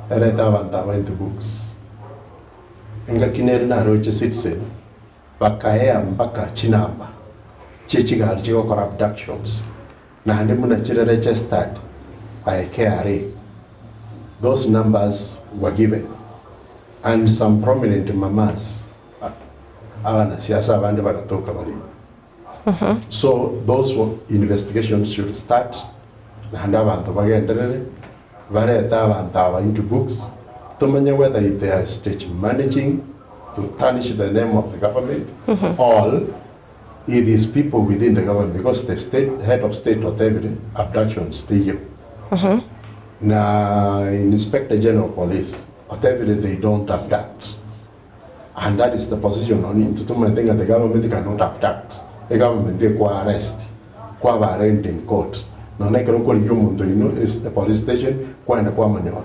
ereta abantu went books ingakineri na roche citizen bakaya mpaka chinamba chichigali chikokora abductions na ndi muna chire registered by KRA. Those numbers were given and some prominent mamas so those investigations should start and into books to whether they are stage managing to tarnish the name of the government or it is people within the government because the head of state or abductions stay here. Na Inspector General Police whatever they don't abduct. And that is the position on it. The government cannot abduct. The government they go arrest, go arraigned in court. No na kero koli yomuntu is the police station kwenda kwa manyoa.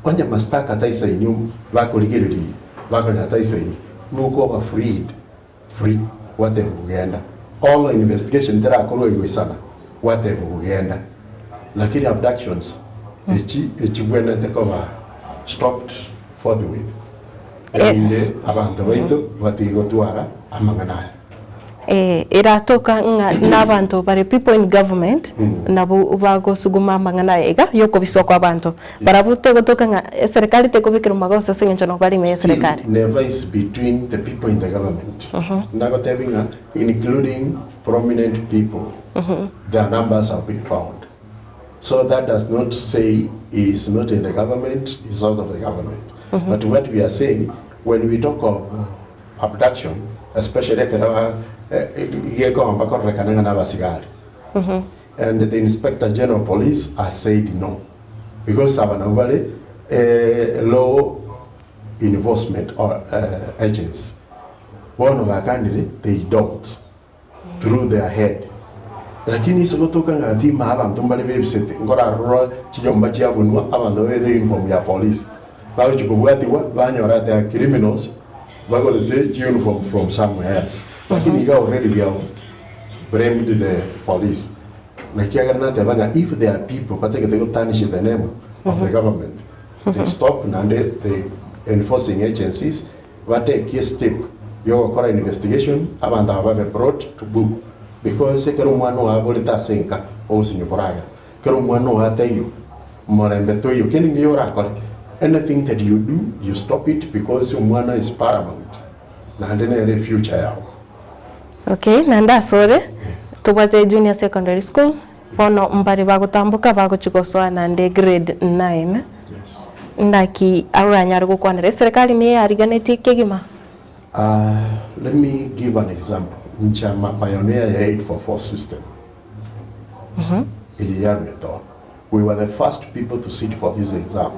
Onye mastaka taisa inyu bakoligiriri bakonya taisa inyu nuko ba free whatever ugenda. All investigation tera akoro iwe sana whatever ugenda. Lakini abductions echi bwena tekoba stopped forthwith. Ende abantu baitu batigotwara amangana. Iratoka n'abantu bari people in government nabo bago suguma amangana ega yoko bisoko abantu barabute gotoka nga serikali tekubikira magosa sengencho no bali me serikali. Never is between the people in the government. Nagotevinga including prominent people. Their numbers have been found. So that does not say he is not in the government, he is out of the government. But what we are saying, when we talk of abduction, especially and the Inspector General Police has said no, because Sabanavale law enforcement or agents, one of our candidates, they don't, through their head. Lakini isogotoka ngati abantu mbali bebisete ngora rura kijomba cyabunwa abantu bede uniform ya police bawo chikubwatiwa banyora the criminals bagolete uniform from somewhere else lakini ga already we are blamed to the police nakiagarna te banga if there are people patekete go tarnish the name of the government they stop and the enforcing agencies what take a step yo kora investigation abantu ababe brought to book. Because kero mwana wa bolita senka osinyo koraga kero mwana wa tayo morembe toyo keni ngiyo rakole anything that you do you stop it because your mwana is paramount na ndene future yao. Okay, nanda sore tubate junior secondary school bono mbari bagutambuka baguchikosoa nande grade 9 ndaki awanyara gukwanire serikali ni ariganeti kegima. Let me give an example. Nchama pioneer ya 844 system. We were the first people to sit for this exam.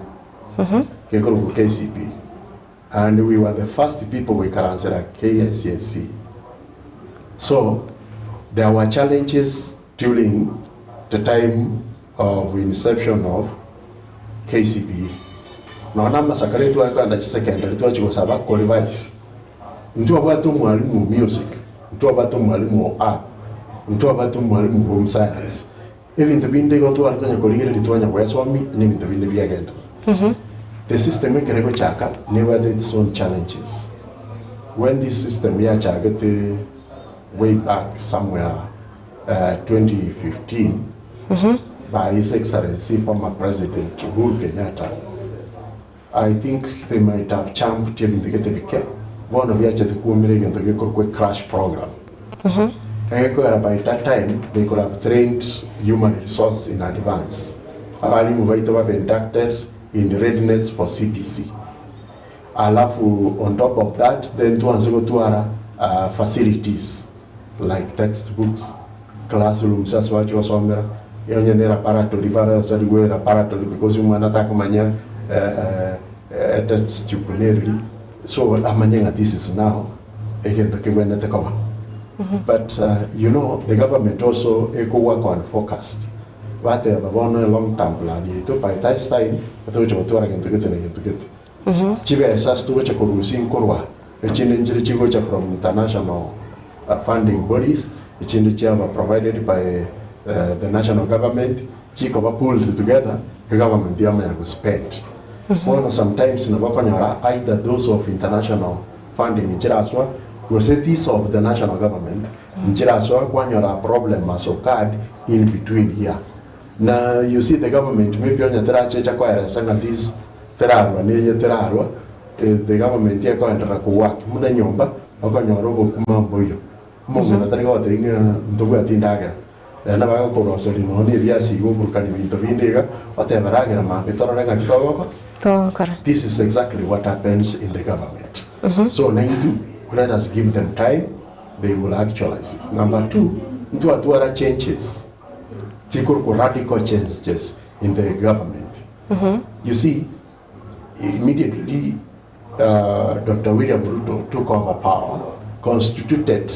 KCP. And we were the first people we can answer at KCSE. So there were challenges during the time of inception of KCP. Na nama sakare tu alikuwa ndachi secondary tu achiko saba qualifies. Mtu wabatu mwalimu music. Mtu abato mwalimu wa art, mtu abato mwalimu home science. Ibintu binde goto alikonya koligere litwanya kwa swami ni bintu binde byagenda. The system ikerego chaka never had its own challenges. When this system ya chaka way back somewhere 2015 by His Excellency former President Uhuru Kenyatta, I think they might have jumped even to get a one of the crash program. By that time, they could have trained human resource in advance. Have inducted in readiness for CPC. On top of that, then to our facilities like textbooks, classrooms, as what you was on there. Because you want to attack stupidly. So this is now again the but you know the government also work on forecast. But they have a long term plan. By that time, I thought you were again to get. Chiva assessed to which a Kurusin Kurwa, a Chininja from international funding bodies, a Chinichava provided by the national government, Chikova pulled together, the government Yamaya was spent. Sometimes in Wakanyara, either those of international funding in Chiraswa, we say this of the national government, in Chiraswa, Kwanyara problem has occurred in between here. Now you see the government, maybe on the Terache Chakwara, Sanga this Terarwa, near Terarwa, the government here going to work, Munanyomba, Okanyoro Kumamboyo, Munanatrigo, the Watindaga. Never go to the Yasi, who can intervene, whatever Agama, Vitoranga. This is exactly what happens in the government. So, number 2, let us give them time, they will actualize it. Number 2, do other changes, radical changes in the government. You see, immediately Dr. William Ruto took over power, constituted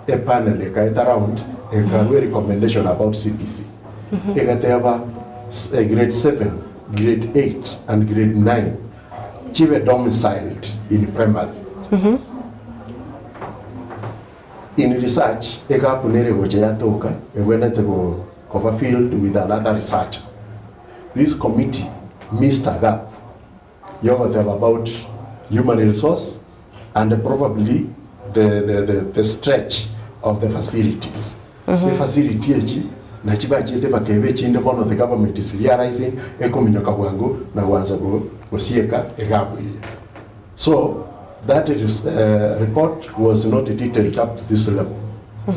a panel around a recommendation about CBC. Grade 7, grade 8, and grade 9 were domiciled in primary. In research, went to go cover field with another researcher. This committee missed a gap. About human resource and probably the stretch of the facilities. The facility na chiba chete bakebe chinde bono the government is realizing ekominyoka bwangu na gwanza gosieka egabu. So that report was not detailed up to this level.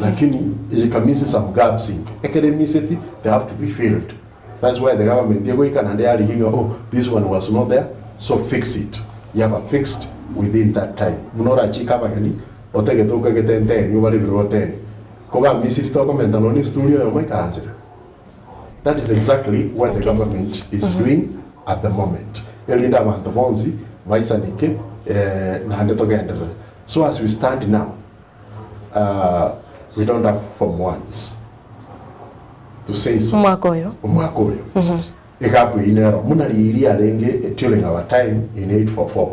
Lakini ikamisi some gaps in academicity, they have to be filled. That's why the government they go and they are thinking, oh, this one was not there, so fix it. You have a fixed within that time. Munora chika bagani otege toka getente ni wali biroten. Koga misiri toko mentanoni studio yo mai karanzira. That is exactly what the government is doing at the moment. Elinda bantu bonzi vaisanike na hande toga endele. So as we stand now, we don't have Form 1s to say so. Mwakoyo. Ekapu inero munali iri alenge during our time in 844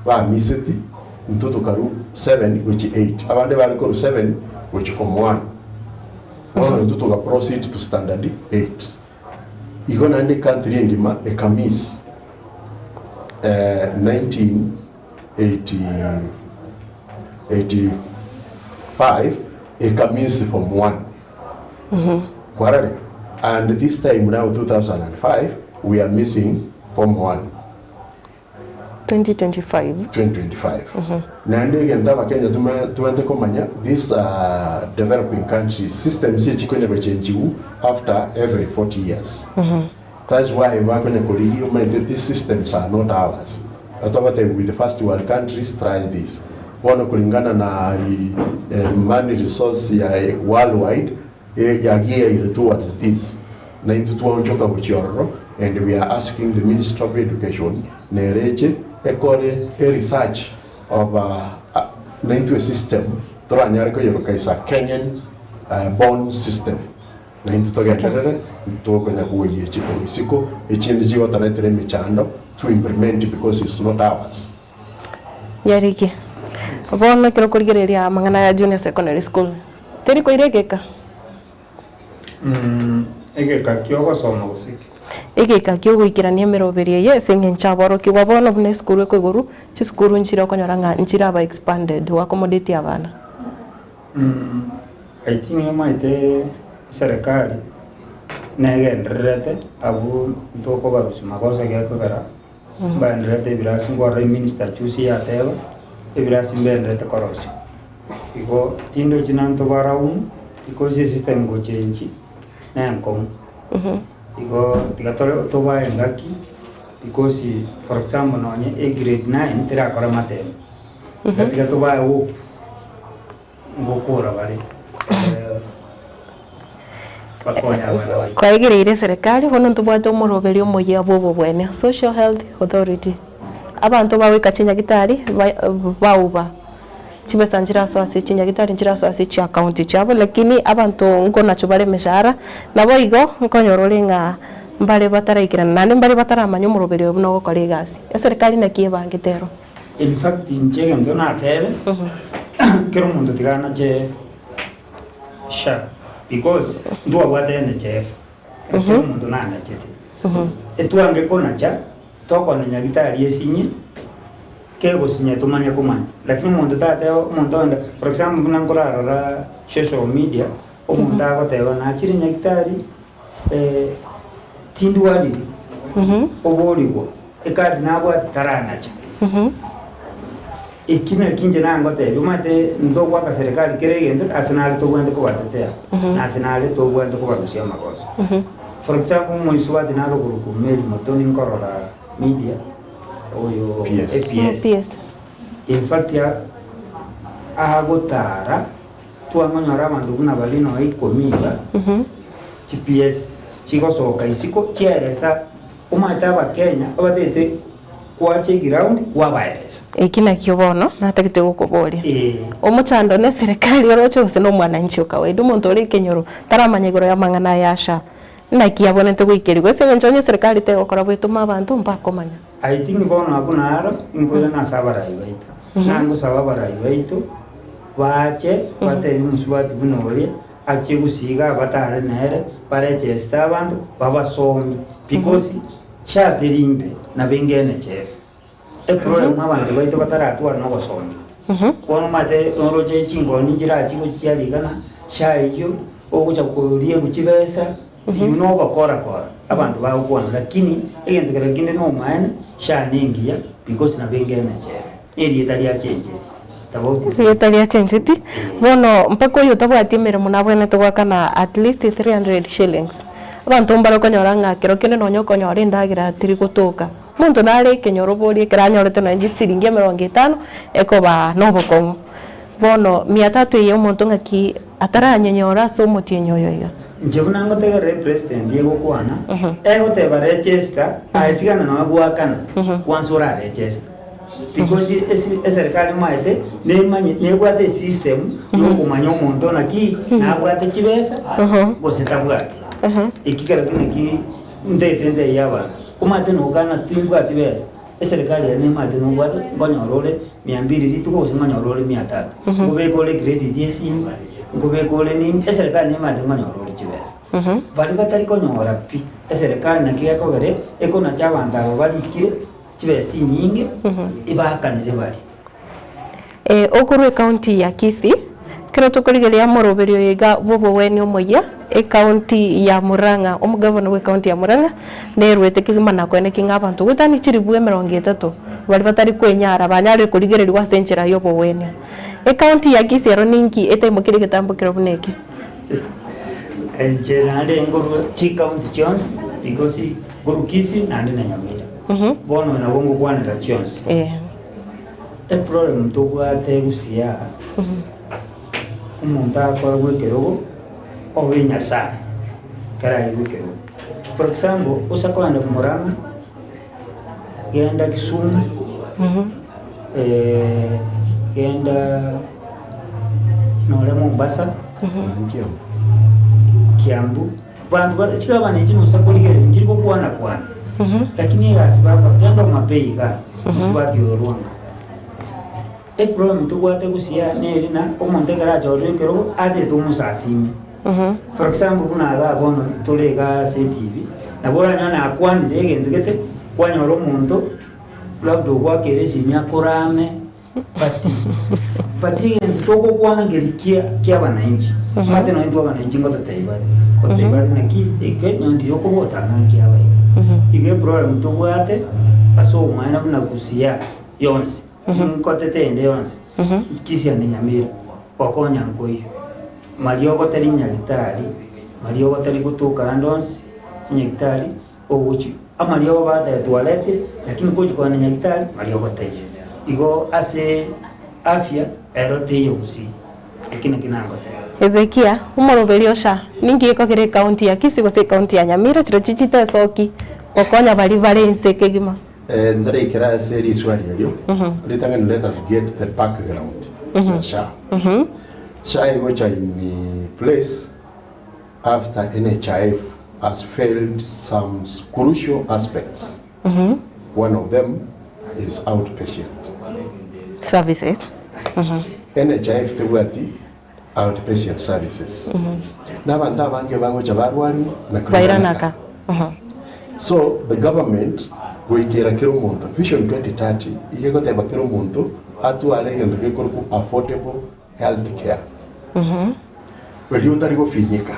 wa miseti mtoto karu 7 which 8 abande bali karu 7 which Form 1 wana mtoto ka proceed to standard 8 igona ande country ngima ekamis 1985 ekamis Form 1 kwarare. And this time now, 2005, we are missing Form 1. 2025. Nande gentaba Kenya tuwente komanya these developing countries systems here chikonya bechenjiu after every 40 years. That's why wakonya koligi these systems are not ours. Atawate with the first world countries try this. Wana kulingana na money resource ya worldwide geared towards this. And we are asking the Ministry of Education nereche ekore a research of into a system to is a Kenyan bond system. To implement it because it's not ours. Yariki. Bona kero kurigereria mangana ya junior secondary school. Teri ko iregeka. Egeka kyogo soma gusiki. Egeka kyogo ikirania meroberie ye senge nchaboro kiwa bono bune school ko iguru ci school nchira konyoranga nchira ba expanded wa accommodate abana. I think yamaite serikali negenderete abu ntoko barusi magosa gyako gara bandrete birasi ngora minister chusi yateba ibirasi mbendrete korosi iko tindo chinanto baraun iko system go change na mkom iko tigatoro to ba ngaki because for example no nye a grade 9 tira kora mate tigato ba u ngokora bali kwa igereire serikali hono ntubwate umuroberi omoye abobo bwene social health authority abantu bawe kachinya gitari bauba chibe sanjira soasi chinya gitari njira soasi cha county chabo lakini abantu ngo nacho bare meshara nabo igo nkonyororenga mbale bataraikira nane mbale bataramanya umuroberi obuno gukora igasi ya serikali nakiye bangitero in fact injege ndo na tebe kero mundu tigana je sha because ndo abwate NHF kero mundu na chete etuange kona cha toko na nyagitari esinye kego sinye tumanya kumanya lakini mundu tateo mundu anda for example munangora ra social media omundu agoteba na chiri nyagitari tindu waliri oboligo ekadi nabwa tarana cha ikina kinje nango te lumate ndo kwa serikali kerege asenali to bwende ko batetea na asenali to bwende ko barusia makosa for example moiswati nalo kuruku meli motoni nkorora media oyo PS in fact ya agotara tuangonyora bantu kuna balino ikomiba GPS chigosoka isiko chieresa umataba Kenya abatete kwache ground wabaeresa ikina kiobono natakite gukuburi omuchando ne serikali oroche gose no mwananchi okawaida umuntu uri kenyoro taramanya igoro ya mang'ana yasha na kiabonete gwikeri gose ngonye serikali te gukora bwituma abantu mpakomanya I think bono akuna aro ingoya na sabarai baito nango sabarai baito bache bateri musubati bunore ache gusiga batare nere barechesta abantu babasomi because chaterimbe na bengene chef e problem abantu baito bataratua no gosomi kono mate oroje chingo ninjira chiko chialigana shayo okucha kulie kuchibesa you know bakora abantu baukwana lakini egende kaginde no maana shaningia because na bengene chef eri italia change Italia changeti bono mpaka yo tabwati mirimo nabwene twakana at least 300 shillings abantu mbara konyora ngakiro kene no nyoko nyora ndagira tiri gutuka muntu nari kenyoro bori kiranyorete na siringi 50 ekoba nobokomu bono 300 iyo muntu ngaki ataranyenyora so mutinyoyo ya njebuna ngotega represent yego kwana egoteba register aitigana na gwakana kwansura register because serikali maite nebwate system yokumanya omuntu naki nabwate chibesa gositabwati ikikara kinaki ndetende yaba umate nokana timbwati besa serikali ene mate nobwate ngonyorore 200 lituko ngonyorore 300 ngobekole credit yesimu ngobekole ni serikali mate ngonyorore chibesa bali batari konyora pi serikali nakiyakogere ekona chabandaro balikire chibesi nyingi ibakanire bali okuru county ya Kisii kero tukurigeria moroberio yiga bobo weni omoya county ya Murang'a omugavana we county ya Murang'a nerwete kigimana kwene kinga abantu gutani chiribwe 30 bali batari kwenyara banyare kurigererwa senchera yobo weni county ya Kisii ero ninki etemukire gitambo kero buneki enjerande ngoro chi county Jones because guru Kisii nandi na Nyamira bono na bongo kwana la chance e problem to gwate gusia umuntu akora gwekerogo obinya sana kara igwekero for example usakwanda kumurama genda Kisumu genda nole Mombasa Kiambu bantu chikaba ni chino sakoligere njiko kwana lakini gasibaba byando mapeiga musubati yorwanga e problem tugwate gusia nerina omonte garaje orwekero ade tumusasime for example kuna aga bono tolega CTV na bora nyana akwani egende gete kwanyoro omuntu labdo gwakere simya korame pati ntoko kwana ngerikia ky'abananchi mate no ntwa abananchi ngoto taibari kotaibari naki eke ndio ko bota nanki abaye ige problem tugwate aso mwana na kusia yonse nkotete yonse kisia ni Nyamira wakonya nkoi malio kotali nyalitari malio kotali kutoka ndonse nyalitari obuchi amalio bata ya toilette lakini kuchi kwa nyalitari malio kotali igo ase afya erote yokusi lakini kinangote Ezekia umoroberio sha ningi ikogere county ya Kisii gose county ya Nyamira chiro chichite soki okonya bali valence kegima ndare kira seri swali yo litanga let us get the background sha sha which in place after NHIF has failed some crucial aspects one of them is outpatient services NHIF tewati outpatient services nabanda bange bango chabarwali na bairanaka so the government goikera kiro muntu vision 2030 igegoteba kiro muntu atwale gento gekorku affordable health care wali utari go finyika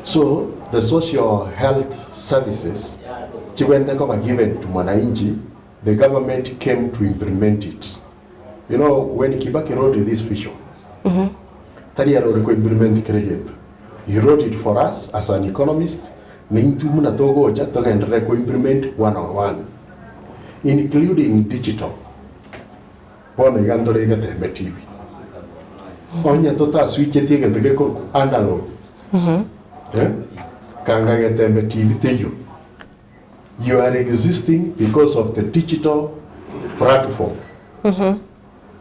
so the social health services chiwende kama given to mwananchi the government came to implement it you know when Kibaki wrote this vision tari aro ko implement kirejento he wrote it for us as an economist Nintu muna togo ja toga ndre ko implement one-on-one including digital bona igandore gatembe TV onya tota switch tiege tege ko analog kanga gatembe TV teyo you are existing because of the digital platform.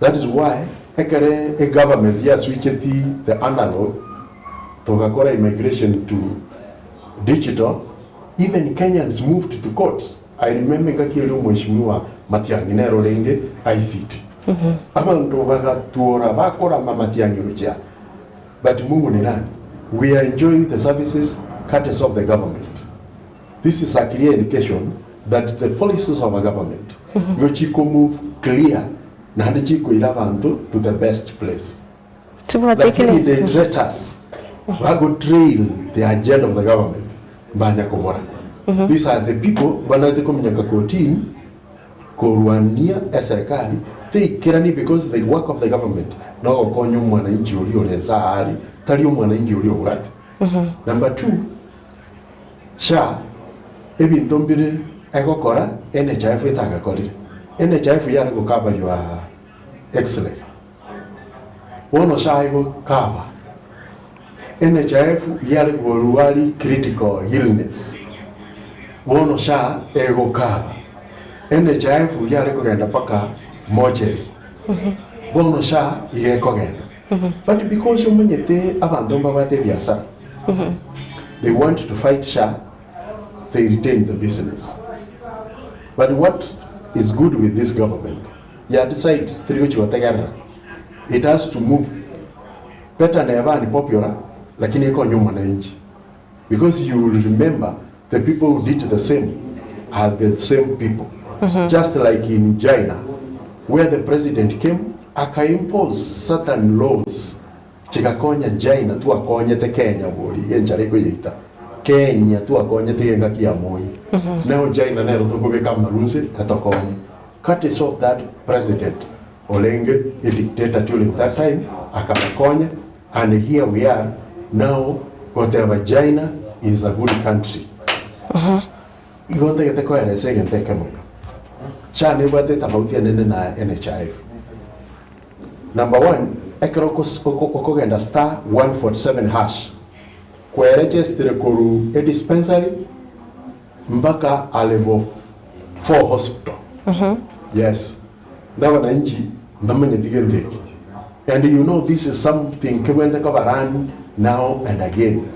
That is why a government switched the analog to immigration to digital. Even Kenyans moved to court. I remember kakiro mheshimiwa Matiang'i nero lenge ICT. Abantu bagatura bakora Matiang'i ruja. But Mungu ni nani? We are enjoying the services courtesy of the government. This is a clear indication that the policies of a government yochiko move clear na hadichiko ila bantu to the best place. Lakini the traitors bago trail the agenda of the government banya komora. These are the people banate komnyaka kotini koruania serikali they kirani because the work of the government no okonyo mwananchi ulio leza hali talio mwananchi ulio urati. Number 2, SHA ebintu mbire egokora NHIF itagakorire. NHIF yari gukaba your X-ray. Wono SHA ego kaba. NHIF yari goruari critical illness. Wono SHA ego kaba. NHIF yari kugenda paka mortuary. Wono SHA ige kugenda. But because you manyete abantu mbabate biasa. They want to fight SHA, they retain the business. But what is good with this government? You decide it has to move. Better never ni popular, lakini iko nyuma na nchi. Because you will remember the people who did the same are the same people. Just like in China, where the president came, aka-impose certain laws. Chikakonya China tuakonye te Kenya boli enjareko yita. Kenya tuakonye te yenga kia moi. Now China nero tukubeka malunzi atokonye. Cut it off that president Olenge, a dictator during that time, akamakonya, and here we are now. Whatever China is a good country. Igonte yete kwa rese gente kemunga. Chani wate tabauti nene na NHIF. Number 1, ekero kokogenda star 147 hash. Kwa register koru a dispensary mpaka a level 4 hospital. Yes. Ndawa na nchi ndamanya tigendeki. And you know this is something kewende kabaran now and again.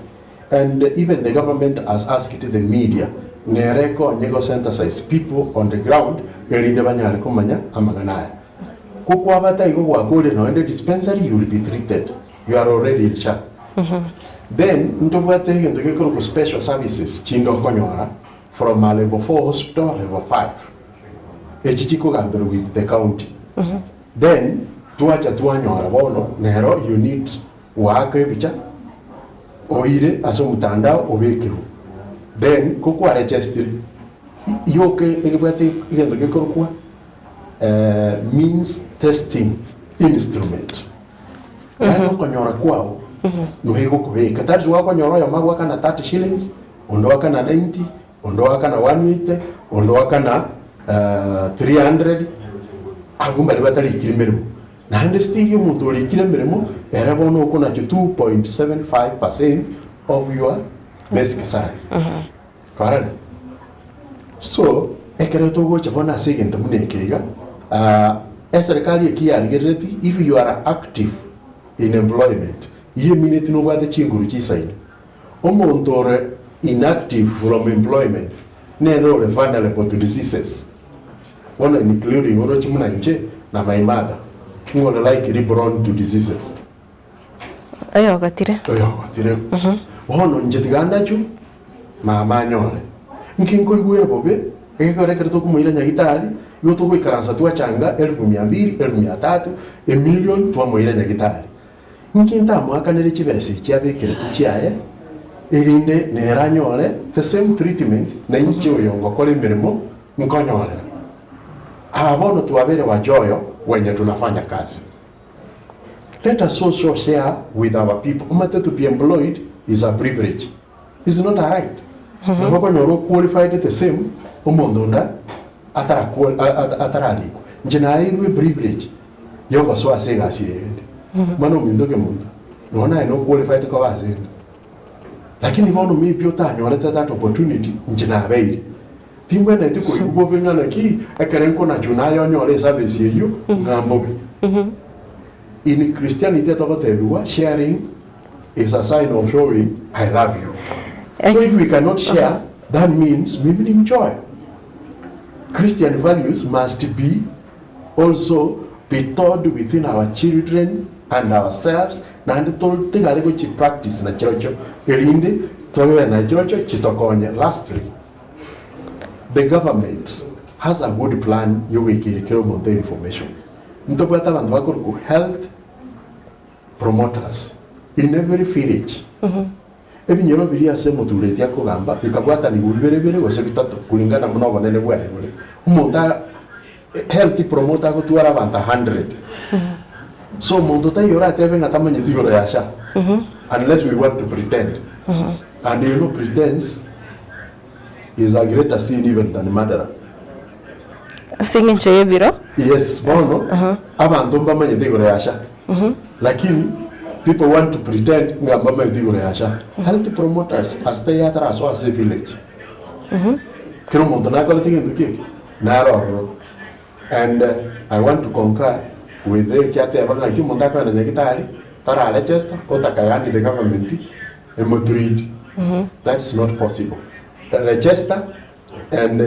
And even the government has asked the media nereko nyego synthesize people on the ground elinde banyale kumanya amaganaya. Kuko abata iko kwa kule no ende dispensary you will be treated. You are already in SHA. Then ntobwate ngende keko special services chindo konyora from a level 4 hospital level 5. Echichiko gambero with the county. Then tuacha tuanyora bono nero you need wake bicha oire aso mutandao obekeru. Then kuko register yoke egwate ngende keko kwa means testing instrument. Ano konyora kwao no hego kubeka tatu wako nyoro ya magwa kana 30 shillings ondoa kana 90 ondoa kana 180 ondoa kana 300 agumba libatali ikirimeremo na ande still muntu ikirimeremo era bono uko na 2.75% of your basic salary. Correct. So ekero togo chabona segenda munekega serikali ikiargereti if you are active in employment ye minute no bate chinguru chisaini omuntu ore inactive from employment nero le vulnerable to diseases one including orochi muna nche na my mother ngolo like reborn to diseases ayo gatire wono njetiganda chu mama nyore nkinko igwera bobe ekore kerto kumuira nyagitari yoto ko ikaransa tuachanga 1200 1300 a million twamuira nyagitari nkinta mwaka nere chibesi cyabekere tuchiaye irinde neranyore the same treatment na nchi oyongo kole mirimo nkonyore abono tuwabere wajoyo wenye tunafanya kazi. Let us also share with our people. Umate to be employed is a privilege. It's not a right. Na wako nyoro qualified the same umondonda atara liko. Njina iwe privilege yoko swa sega siende. Mano mindoke mundu. Nona no qualified kwa wazenda. Lakini bono mi biota nyore that opportunity njina abeire. Timwe na tiko yugo benga na ki akarenko na junayo nyole service yeyo ngambo. In Christianity sharing is a sign of showing I love you. So if we cannot share, that means miming joy. Christian values must be also be taught within our children and ourselves. And told thing I go to practice na church. Elinde towe na church chitokonya. Lastly, the government has a good plan. You will get the information. Ntopata bantu bako ku health promoters in every village. Ebi nyoro biri ase motureti akogamba bikagwata ni bulibere wese bitatu kulingana muno bonene bwaye. Umuntu health promoter go tuara banta 100. So umuntu tayora tebenga tamanye tigoro yasha. Unless we want to pretend. And you know pretense is a greater sin even than murder. Singing chebiro? Yes, bono. Abantu mbamanye tigoro yasha. Lakini people want to pretend ngamba tigoro yasha. Health promoters stay at as well as a village. Kero muntu nakola tingi ndukiki. Naroro. And I want to concur with the kiate abanga ki muntu akwana nyakitari tara Leicester otakayani the government e Madrid. That's not possible. Leicester and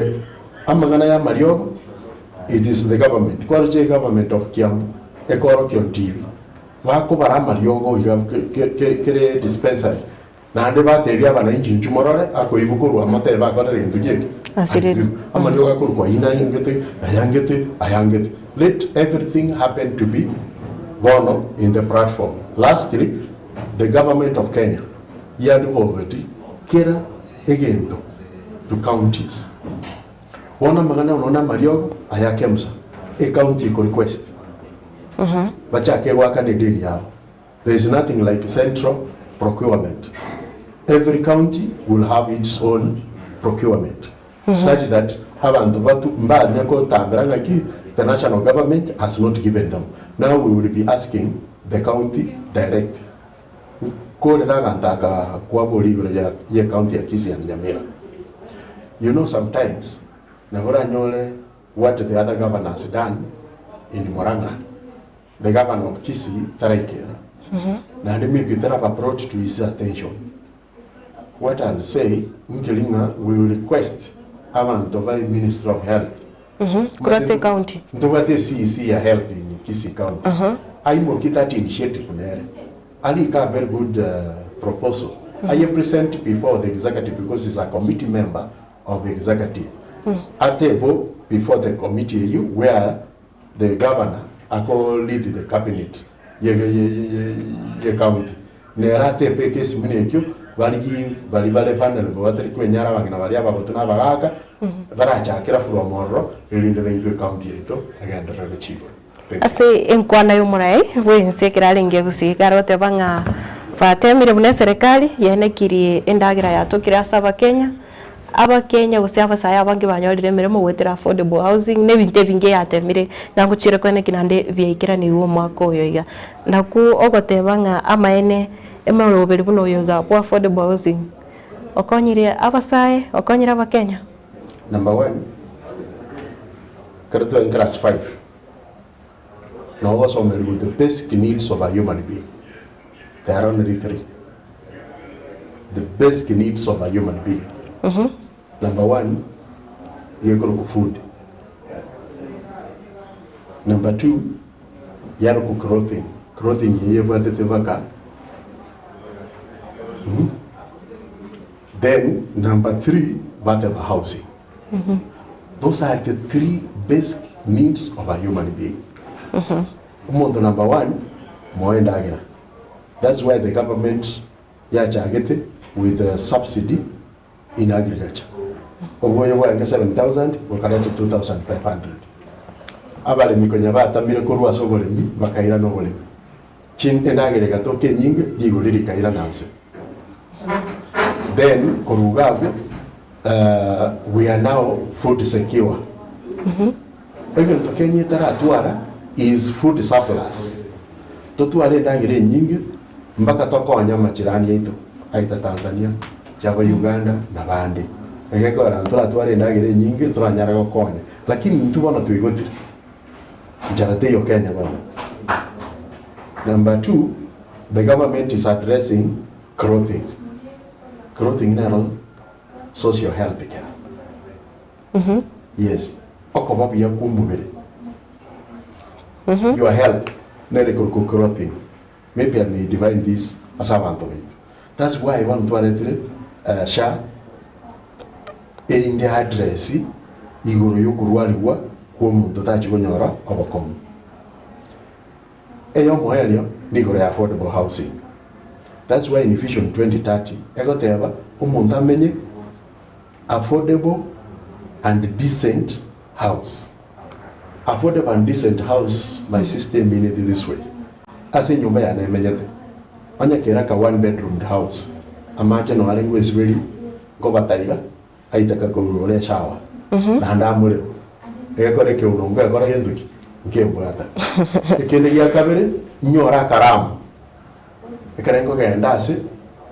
amangana ya Mariogo, it is the government. Kwa je government of Kiambu ekoro Kion TV. Wako bara Mariogo kere dispensary. Na ande ba teria bana inji njumorore ako ibukuru amate ba kwa re ndugeke. Asiri. Amariogo akuru kwa ina ayangete. Let everything happen to be one in the platform. Lastly, the government of Kenya yard already kera egento to counties. Wana magana unaona Mariogo ayakemsa a county request. Bacha kerwa kanedeni yao. There is nothing like central procurement. Every county will have its own procurement. Such that habantu batu mbali yako tambiranga ki the national government has not given them. Now we will be asking the county direct. Kode ragantaka kwa bolibra ya county ya Kisii and Nyamira. You know sometimes nahora nyole what the other governors done in Murang'a. The governor of Kisii Taraikera. Na maybe that have brought to his attention. What I'll say, Mkilinga, we will request Tovai Minister of Health. Kurase County. Tovate CEC ya Health in Kisii County. I moki that initiative there. Ali ka very good proposal. I present before the executive because he's a committee member of the executive. At table before the committee where the governor ako lead the cabinet ye county. Nerate peke simunekyo bali panel batari kwenyara bagina bali abagotuna bagaka barachakira from morro elinde into county eto agenda rebe chigo. Ase enkwana yomurai we nsekera linge gusigara otebanga batemire bune serikali yenekirie endagira yatokira asaba Kenya Kenya gusaba saya bangi banyorire mirimo wetera affordable housing nebinte binge yatemire nanguchire kwene kinande byekira ni uwo mwako yoiga naku ogotebanga amaene emaroberi buno yoga kwa affordable housing okonyire abasaye okonyire abakenya. Number 1, Karato in class 5. Now also with the basic needs of a human being. There are only 3. The basic needs of a human being. Number 1, you go food. Number 2, you go clothing. Clothing you have to vaka. Then number 3, whatever housing. Those are the 3 basic needs of a human being. Number 1, moendagira. That's why the government yachagete with a subsidy in agriculture. Ogoyo wa 7,000 wakaleta 2,500. Abale mikonya bata mirekorwa sogolemi bakaira no golemi. Chin endagere gatoke nyingi digoliri kaira nanse. Then korugabu we are now food secure. Even to Kenya Taratuara is food surplus. Totuare ndagire nyingi mpaka tokonya machirani yetu aita Tanzania, Java Uganda na bandi. egekora ntura tware ndagire nyingi turanyara gokonya lakini ntu bona twigotire jarate yo Kenya bana. Number 2, the government is addressing clothing na social health care. Yes, okoba ya kumubere your health medical clothing. Maybe I may divine this as a want of it. That's why I want to address SHA in the address iguru yukurwaliwa kwa muntu tachikonyora obakomu. Eyo moelio nigoro ya affordable housing. That's why in Vision 2030 egoteba umuntu amenye affordable and decent house. Affordable and decent house, my system mean it this way. Ase nyumba ya nemenyete. Anya keraka 1 bedroom house. Amache no alengo is really go bataiga aitaka ko shower. Na ndamure. Egakore ke unongo egakora genduki. Nkembwata. Ekende ya kabere nyora karamu. Ekarengo genda ase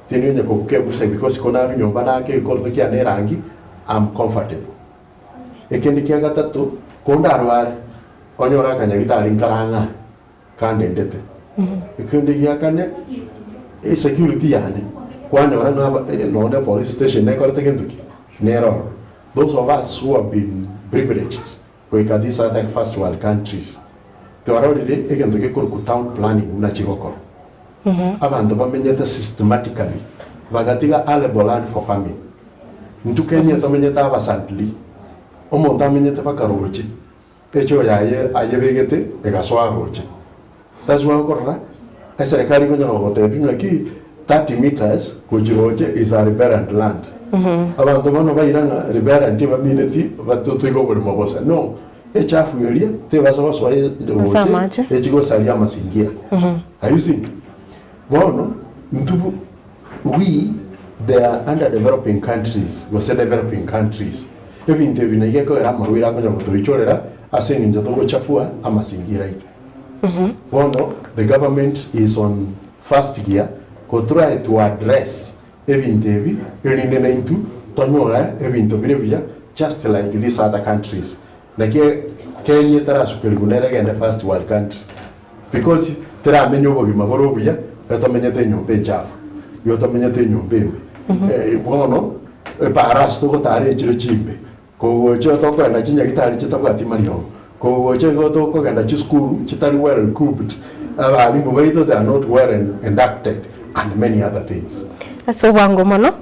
tini nyo kukebusa because kona nyumba nake ikorto kia ne rangi I'm comfortable. Ekende kia gatatu konda arware onyora kanya gitari nkaranga kandi ndete. Ekende kia kane security yane kwanyora no police station ne korto genduki. Nero. Those of us who have been privileged we can these other first world countries. To already again to get town planning na chigokoro. Abantu bamenyeta systematically bagatiga arable land for farming. Ntu Kenya tamenyeta abasantli. Omonta amenyeta bakaroche. Echo yaye ayebegete egaswa roche. That's why okorra serikali konya gogote ki 30 meters kujiroche is a riparian land. Abantu bano bayiranga riparian tiba mineti batutugo buri mobosa. No. Echafu yoria te basaba soye roche. Echigo salia masingira. Are you seeing? Well, we, the underdeveloping countries, we say developing countries. Even if we get a maruira to Victoria, as saying in the Chafua, Amasingira. Well, the government is on first gear to try to address even Devi, even into Tonora, even to Brevia, just like these other countries. Like Kenya, Tarasukulunera, and the first world country. Because there are many of Mavorobia. Yotamenyete nyombe chafu. Yotamenyete nyombe. Bono paras to tare chiro chimbe. Ko cho to ko na chinya gitari chito ko atimario. Ko cho to ko na chi school chitari well equipped. Ali mbaito they are not well inducted and many other things. So wango mono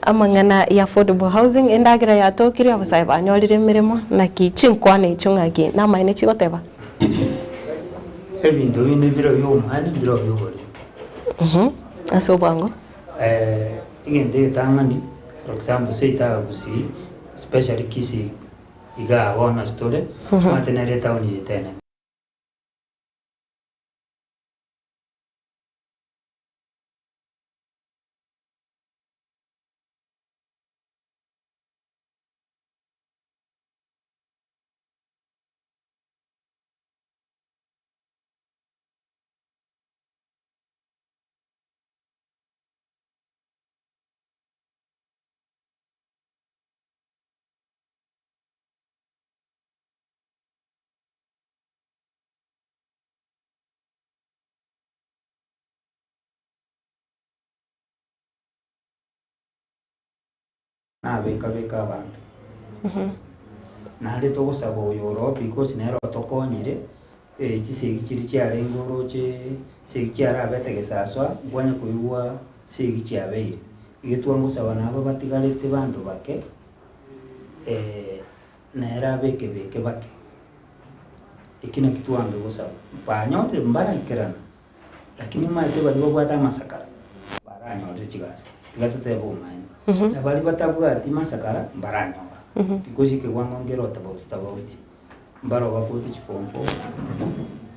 amangana ya affordable housing endagira ya tokiri abasaiba anyolire mirimo na kichinkwane ichungagi na maine chigoteba. Ebintu bine biro yo mani biro yo bori. Aso bango. Igende tangani, for example, say Gusi, especially Kisi, Iga, one story, Matenere town yetene. Na beka abantu. Na le to sabo yoro because nero to konyire chise chiri chiare ngoroche se chiara bete gesaswa gwanya kuyua se chiabe igitwangu sabana aba batigalete bantu bake na era beke bake ikina kitwangu gusaba banyote mbara ikirana lakini mate bali bwata masakara baranyote chigasi gatete bomani na bali batabuga ati masakara mbaranyoga because ke wango ngero tabauti mbaro bakuti chifomfo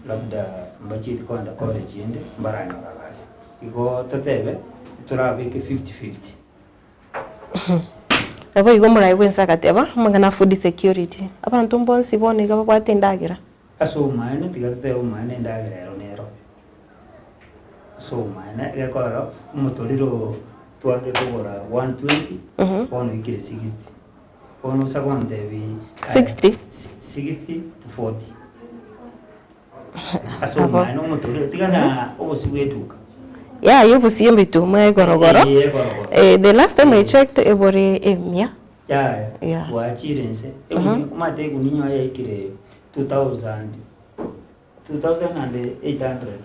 labda mbachi kwanda college ende mbaranyoga basi iko totebe turabike 50-50 abo igo murai wensa kateba mangana food security abantu mbonsi bone gaba kwatendagira aso maana tigate o maana ndagira ronero so maana yakora mutoliro tuange kugora 120 ono ikire 60 ono sakonde bi 60 to 40 aso mwana umutore tigana obosiwetuka yeah you busie mbitu mwe gorogoro the last time I checked ebore emia yeah wachirense umate kuninyo ayikire 2800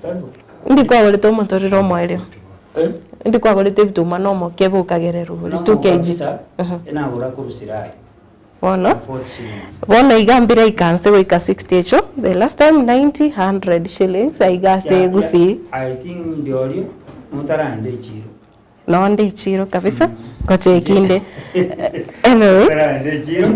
tano ndikwa gore to motorero mwere ndikwa gore te bituma no mo kebo kagerero buri 2 kg ena gora kurusira Bona igambira ikanse goika 60 echo the last time 100 shillings aigase gusi I think ndiorio mutarande chiro no ndi chiro kabisa koche kinde anyway mutarande chiro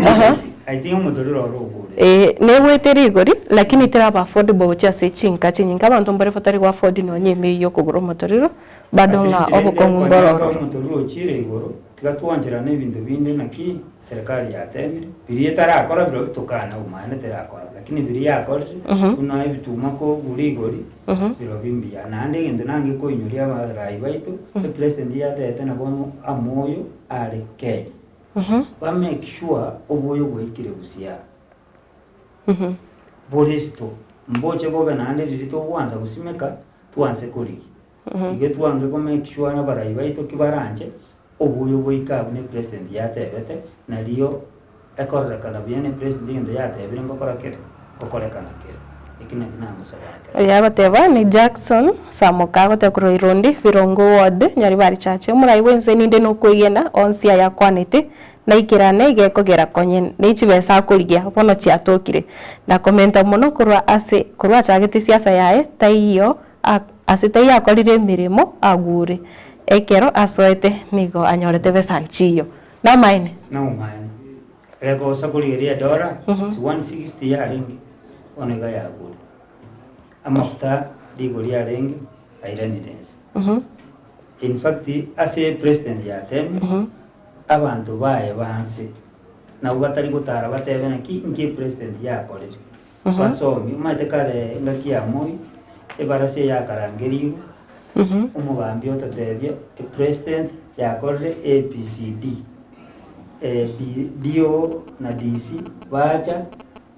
I think mutoriro rogure negweteri igori lakini teraba affordable cha se chinka chinyinga abantu mbare fatari kwa afford no nyeme yo kugura motoriro bado nga obukongo ngororo motoriro chire igoro tigatwanjira n'ibintu bindi naki serikali yatemire biri itarakora biro bitukana umane terakora lakini biri yakora kuna ibituma ko gurigori biro bimbia nande ngende nange ko inyuria abarai baitu the president yatete na bono amoyo are Kenya ba make sure oboyo bwikire busia bolisto mboche bobe nande dirito bwanza gusimeka tuanze kuriki ige tuange ko make sure na barai baitu kibaranje obuyo boikabu ne president yatebete naliyo ekorrekana byene president yatebire ngokorakere okorekana kere ikina musabaka yabateba ni Jackson Samokago te kuro irondi birongo ward nyari bari chache murai wense ninde no kwigena onsia ya kwanete na ikirane igekogera konye nichibesa kurigia bono chiatokire na komenta muno kurwa chagete siasa yae taiyo asite yakorire mirimo agure ekero asoete nigo anyorete besanchio na maine ego sakurigeria dora si 160 ya ringi onega ya gure amafuta digori ya ringi airanidense in fact ase president ya temi abantu baye banse na ubatari gutara batebe naki nki president ya college basomi umate kare ngaki ya moyo ebarase ya karangerigo umugambi otatebye president yakorre APCD dio na DC bacha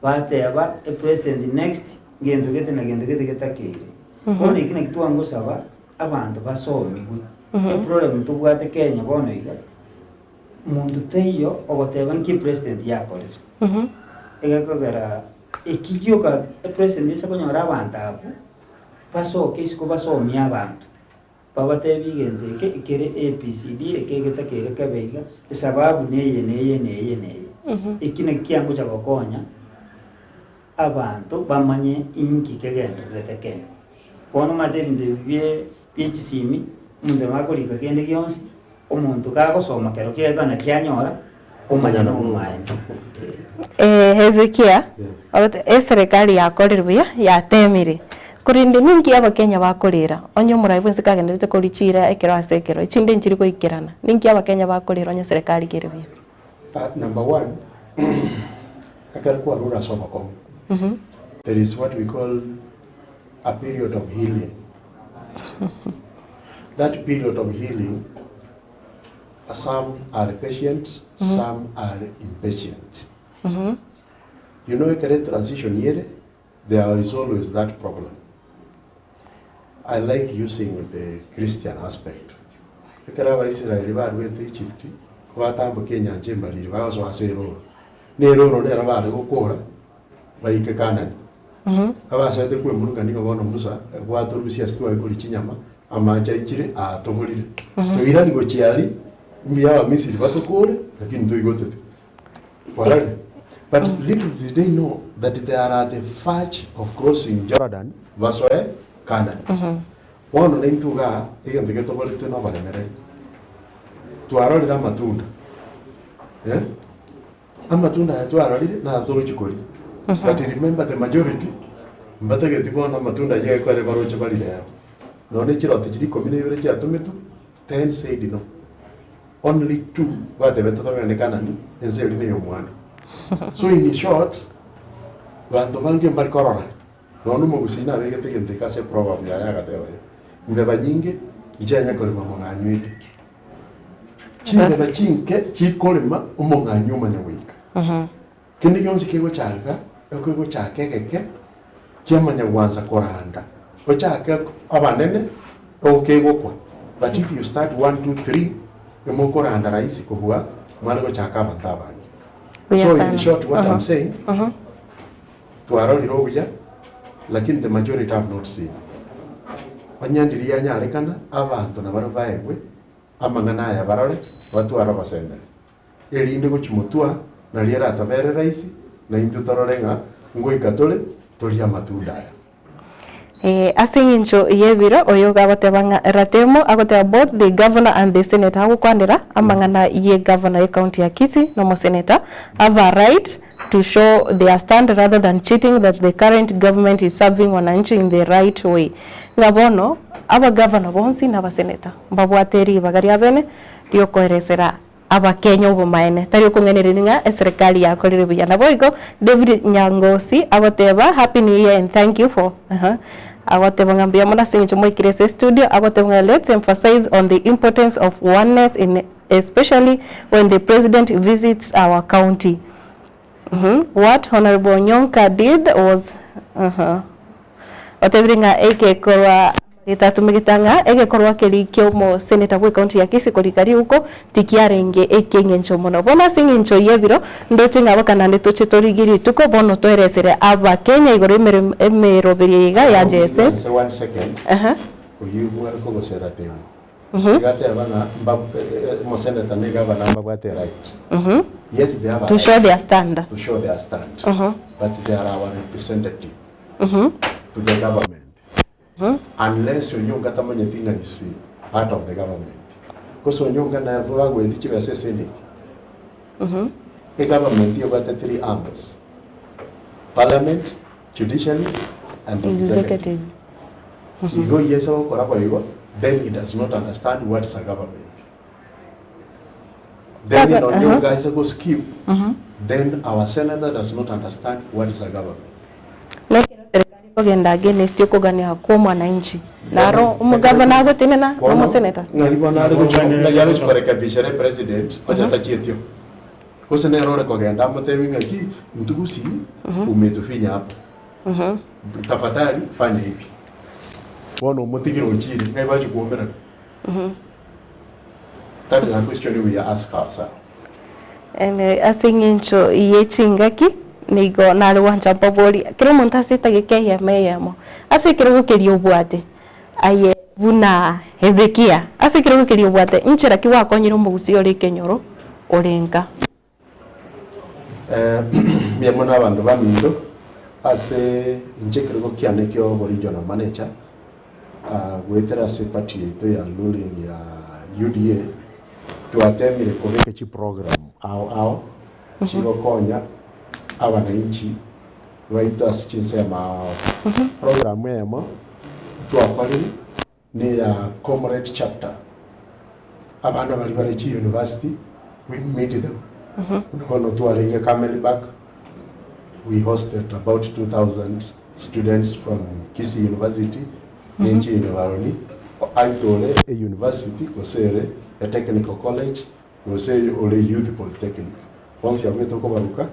bateba president next gendo gete getakire bona ikine kitwango saba abantu basomi gwe problem tubwate Kenya bona iga mundu teyo ogoteba nki president yakorre egakogera ikigyoka president isabonyora abantu abo paso kisiko basomi abantu babatebi gendeke ikere APCD ekegeta kere kabeiga sababu neye ikine kiango cha bakonya abantu bamanye inki kegendo leteke bono madebinde bichisimi mundu makolika kende gyonsi omuntu kakosoma kero kega na kyanyora umanya no umaye Hezekia serikali yakorerwe yatemire kurinde ningi abakenya bakorera onyo muraibu nsikagende kurichira ekero asekero ichinde nchiri ko ikirana ningi abakenya bakorera onyo serikali kirebe number 1 akara kwa rura soma kom there is what we call a period of healing that period of healing some are patient some are impatient you know a transition here there is always that problem. I like using the Christian aspect. Ekara Israel ba rwete Egypt kwa tambo Kenya njembaliri ba so asero ne roro ne rabale gukora baike Canaan abasa ete kwe munuka nigo bono Musa kwa turusia stwa ikuri chinyama amacha ikire atogorire toira nigo chiari mbiya wa Misiri batokore lakini toigotete warale. But little did they know that they are at the verge of crossing Jordan vasoe Canaan. Wano na intuga igende getoborete no balemere. Twarorira matunda. Amatunda twarorire na torochikori. But remember the majority mbatageti bona matunda yeye kware baroche bali leo. No ne chiro tijiri komine yore cha tometu 10 said no. Only 2 bate betotoga ne Canaan enseli ne yomwana. So in short, bantu bangi mbali korora. Nono mugusina begete gente kase probably ayagatewe. Mbeba nyingi ijanya kolema monganywite. Chinde bachinke chikolema umonganyuma nyawika. kindi yonsi kego chaka ekego chake keke kiamanya kwanza koranda ochake abanene okego kwa. But if you start 1 2 3 emokoranda rahisi kuhua mwana go chaka abantabangi. So in short what I'm saying twaroriro buya lakini the majority have not seen. Banyandiria nyarekana abantu nabaro baegwe amangana ya barore watu arabasendere. Erinde guchumutua na liera atabere raisi na intu tororenga ngoi katole toria matunda ya. Asingincho yebiro oyo gagotebanga ratemo agoteba both the governor and the senator agukwandira amangana ye governor county ya Kisii no mo senator have a right to show their stand rather than cheating that the current government is serving wananchi in the right way. Ngabono aba governor bonsi na ba senator babwateri bagaria bene rio koeresera aba Kenya obumaene tari okungeneriringa serikali yakorire buya na boigo. David Nyangosi agoteba happy new year and thank you for agoteba ngambia mona singicho moikirese studio agoteba let's emphasize on the importance of oneness in especially when the president visits our county. What Honorable Nyonka did was otebringa eke korwa itatumigitanga ege korwa kerikyo mo senator we county ya Kisii korikari uko tikiarenge ekengencho mono bona singincho yebiro ndotinga bakana ndetoche torigiri tuko bono toeresere aba Kenya igore emeroberie iga ya JSS. 1 second uyu ko gosera temo gate abana mo senator ne governor mabwate right. Yes, they have to show their stand. To show their stand. But they are our representative to the government. Unless you get a money thing you see part of the government. Because when you get a program with the Senate, the government you got 3 arms: Parliament, Judiciary, and Executive. You go yes or then he does not understand what is a government. Then you guys go skip. Then our senator does not understand what is a government. Kogenda against yo kogani hakuwa mwananchi naro umugavana agotenena no senator ngalibona na yalo chukarekebisha president ojata chietio kose ne rore kogenda mutebinga ki ntugusi umetufinya hapa tafadhali fanya hivi wono mutigiro uchiri ngaiba chukuombera that is a question we ask ourselves. And asingincho yechingaki nigo na rwanja babori kiro montase tagekehia meyamo asikiro gukirio bwate aye buna Hezekia asikiro gukirio bwate inchira kiwa konyiro mugusi ori kenyoro orenga miamona abandu bamindo ase inchekiro gukiane kyo bori jona manager gwetera se party to ya ruling ya UDA tuatemire kobeke chi program ao chiro konya abananchi waita sichinsema programu yemo tuakwaliri ni ya comrade chapter abana bali bali chi university we meet them unono tualinge Camelback we hosted about 2000 students from Kisii University nchi baroni aitole a university kosere a technical college kosere ole youth polytechnic once you get baruka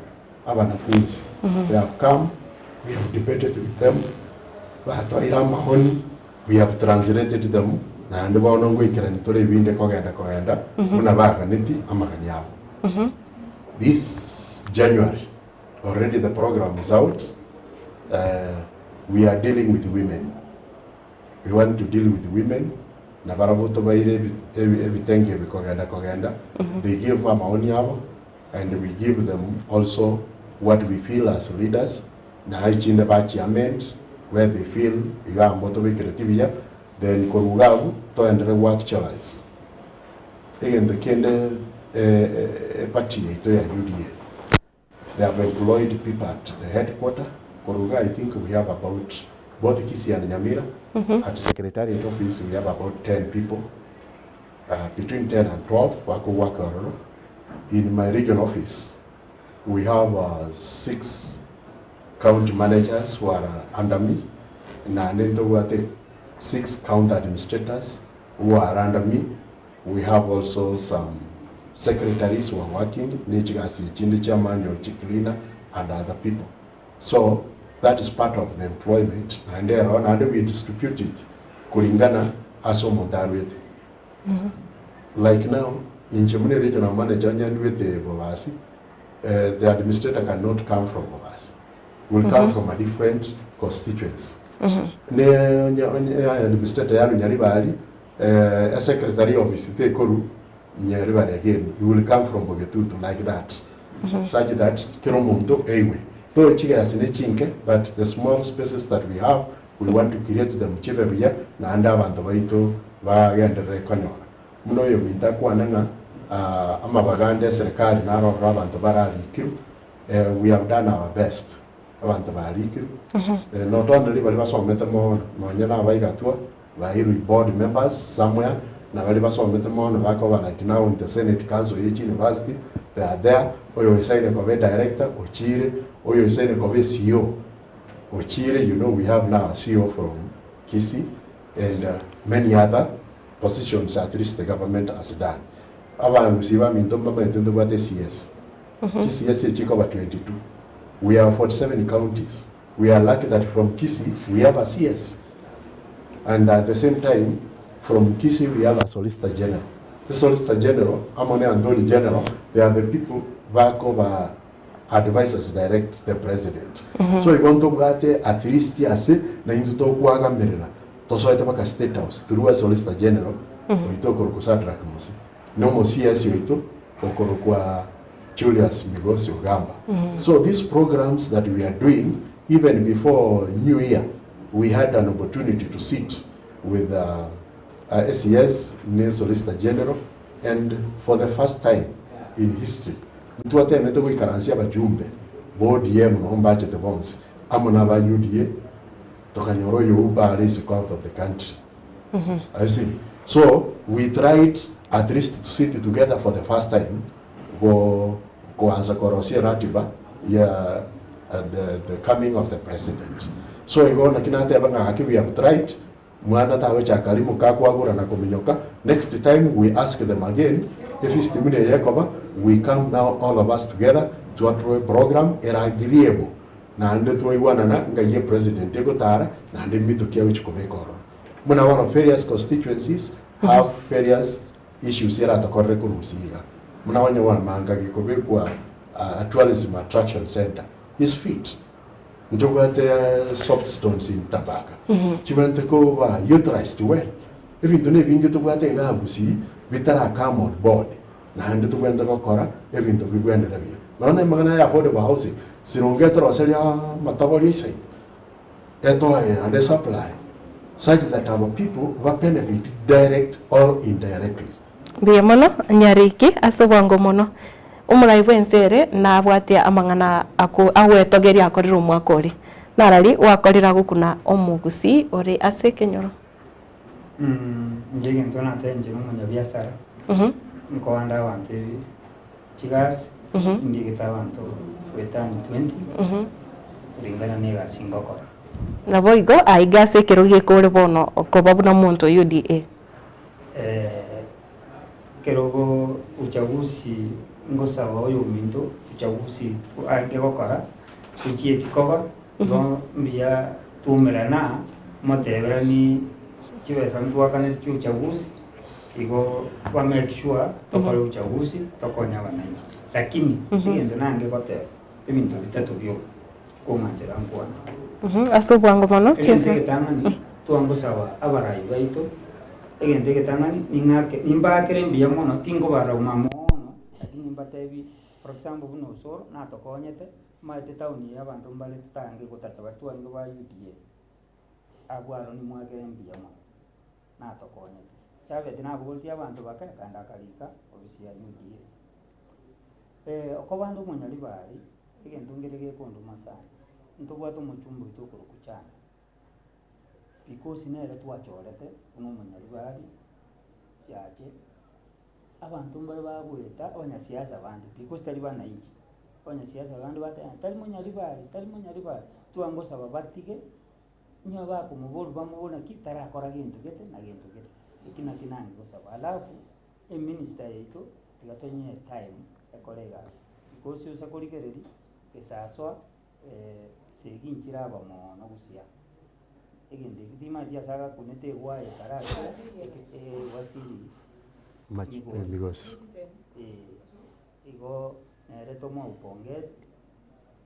abanafunzi they have come, we have debated with them, we have translated them na ndo baona ngwikira nitore ibinde kogenda muna baga niti amakanyabo. This January already the program is out. We are dealing with women. We want to deal with women na baraboto baire ebitenge bikogenda they give maoni yabo and we give them also what we feel as leaders na haichinde bachi amend where they feel iga moto be creative then korugabu to endre work choice again the kende party to ya UDA they have employed people at the headquarter koruga. I think we have about both Kisii and Nyamira at secretariat office we have about 10 people between 10 and 12 wako work in my region office. We have 6 county managers who are under me, and then we have 6 county administrators who are under me. We have also some secretaries were working, Nichigasi, Chindichamanyo, Chiklina, and other people. So that is part of the employment, and thereon, and we distribute it, kulingana aso modarwete. Like now, in Chimuni regional manager, with the Bovasi, the administrator cannot come from Bovasi. Will come from a different constituency. Ne administrator yaru Nyaribari, a secretary of Visite Koru, Nyaribari again, you will come from Bogetutu like that. Such that Kiromundo anyway. Though Chigas in Chinke, but the small spaces that we have, we want to create them Chivavia, Nanda Vantabaito, Vaganda Reconora. Muno Yominta Kwananga, Amabagande, Serkali, Naro, Ravantabara, we have done our best. Avantabari, not only Valivaso Metamon, Manana Vaigatua, Vairu board members somewhere, Navalivaso Metamon, Vakova, like now in the Senate Council H University, they are there, or you sign a Cove director, or Chire, or you sign a Cove CEO. Or Chire, you know, we have now a CEO from Kisi, and many other positions at least the government has done. Ava Musiva Mintomba into what CS. TCS is over 22. We have 47 counties. We are lucky that from Kisi we have a CS. And at the same time, from Kisi we have a Solicitor General. The Solicitor General, Amone and Attorney General, they are the people back over advisors direct the president. So you want to go at least as na into to kuaga merela. Toso ita baka State House through a Solicitor General. Ito kurukusatra kumusi. No mo CS ito okorokwa Julius Migosi Ogamba. So these programs that we are doing, even before New Year, we had an opportunity to sit with SES, New Solicitor General, and for the first time in history, Mtuate meto ikaransia bajumbe, board yem no mbache the bonds, amona ba UDA, tokanyoro yuba is out of the country. I see. So we tried at least to sit together for the first time, go answer korosia ratiba, yeah, the coming of the president. So we have tried. Next time we ask them again, if it's we come now all of us together to a program agreeable. Na ande to iwana na ngaye president egotara na ande mito kia wichikobekoro. Muna one of various constituencies have various issues here at the Korekurusika. Muna wanya wana manga gikobekwa a tourism attraction center is fit. Njogate soft stones in Tabaka. Chimante ko wa utilized well. Ebintu ne bingi to gwate gabusi bitara come on board. Na hande to gwenda ko kora ebintu bigwenda rabia. None magana ya affordable housing. Sirongeta roselia mataboli say. Eto and the supply such that our people will benefit direct or indirectly. Biamono nyariki asobango mono. Umuraibu ensere na abwatia amangana ako awetogeria akorira umwakori narari wakorira gukuna omugusi ore ase kenyoro njege ntona tenje n'umunya biasara nko wanda wante chigas ndigita abantu wetani 20 ringana nega singokora naboigo aigase kerogie kore bono okobabuna muntu UDA kerogo uchaguzi ngosaba oyo minto uchaguzi angegokora ikiye tikoba no mbia tumerana moteberani chibesa ntwakane uchaguzi igo wa make sure tokore uchaguzi tokonya wananchi lakini ngende nange kote ebintu bitatu byo kumanjera nkwana asobwango mano chense ketangani tuangosaba abarayi baito egende ketangani ningake nimbakere mbia mono tingo barauma batebi for example buno sor na to konyete maite tauni abantu mbale tutange kutacha batu ngo ba UDA agwaro ni mwake mbia mo na to konyete chabe tina bugoti abantu bakakanda kalika obisi ya UDA okobandu munyali bari igendo ngerege kondo masana ntobwato muchumbu itokoro kuchana because nere twachorete uno munyali bari yaje abantu mbale babweta abanyasiasa abandi because tali bananchi abanyasiasa abandi tali munyali bari tuangosaba batike nyo bako mubolu bamubona kitara akora gintu gete na gintu gete ikina kinani gosaba alafu minister yetu tigatonye time ekore egasi ikosi osa korigereri esaswa seginchira aba mono gusia egende gitima dia saga kunete gwa ekara wasiri Migos. Igo retomo upongezi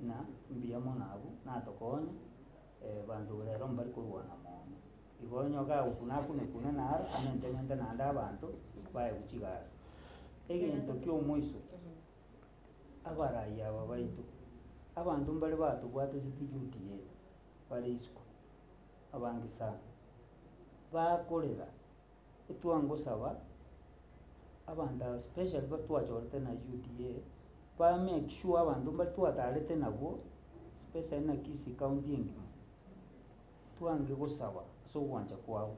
na mbiyamo nabu natokonya bantu rero mbari kurwana mono igo nyoga ukuna nara anente nanda abantu baye kuchigasi egento kyo mwiso abaraya babaitu abantu mbali batu bwate sitiguti ye bali isiko abangisa bakorera etwango saba abantu special batwachorete na UDA ba make sure abantu batwatarete nabo special na Kisii county ngima twange gusaba so gwanja kwao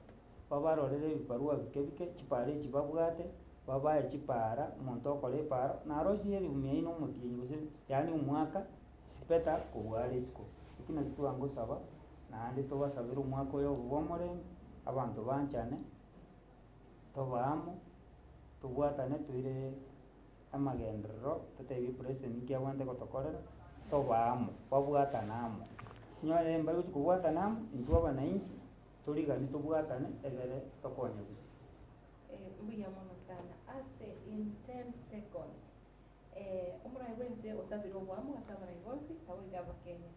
babarorere bibarua bikebike chipare chibabwate babaye chipara umuntu okore para narosi yeri umyeino mutinyi guse yani umwaka sipeta kubware isko ikina twango saba na andi to basabira umwaka yo bwomore abantu banchane tobamo tubwatane tuire amagendero tutebi president kiawante kotokorera tobamo babwatanamo nyore mbari kubwatanamo intwa bananchi tuligani tubwatane egere tokonye gusi mbuya mono sana ase in 10 seconds umurai wense osabiro bwamo asabara igonsi awigaba Kenya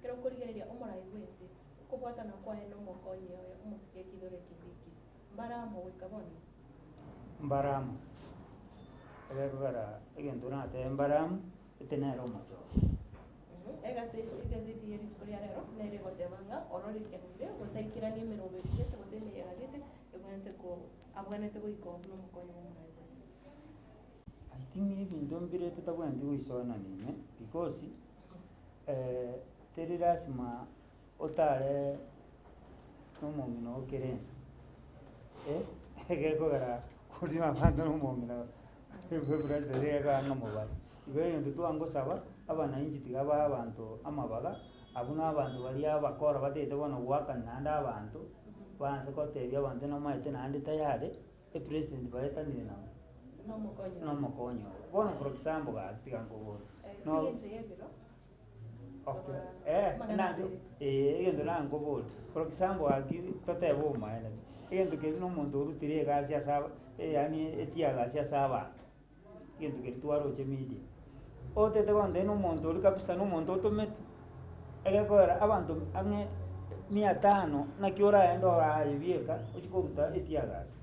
kero kurigereria umurai wense kubwatana kwa heno mokonye oyo umusike kidore kibiki mbaramo wikaboni mbaramo ebegara egento nate mbaramo etenero mocho egasi yeri tukuria rero nere gotebanga orori kenire gotaikira ni mirobe bigete gosene yagete ebonete ko abwanete go iko no mukonyo umurai wense I think ebintu mbire tutabwandi wisona nime because teri rasima otare no momino kerensa egeko gara kuri mabando no momino ebura terega ngamobali igoyo ndu ango saba abana inji tigaba abantu amabaga abuna abantu bali abakora batete bono gwaka nanda abantu banse kotebya abantu no maite nandi tayade president baeta ni no mokonyo bono for example ga tigango bono no okay nando egendo nango bono for example agi totebo maena egendo ke no muntu urutire gasi asaba yani etia gasi asaba egendo ke twaro che media otete bande no muntu uri kabisa no muntu otomete egekora abantu amwe 500 na kiora endo ayibieka ukikuruta etia gasi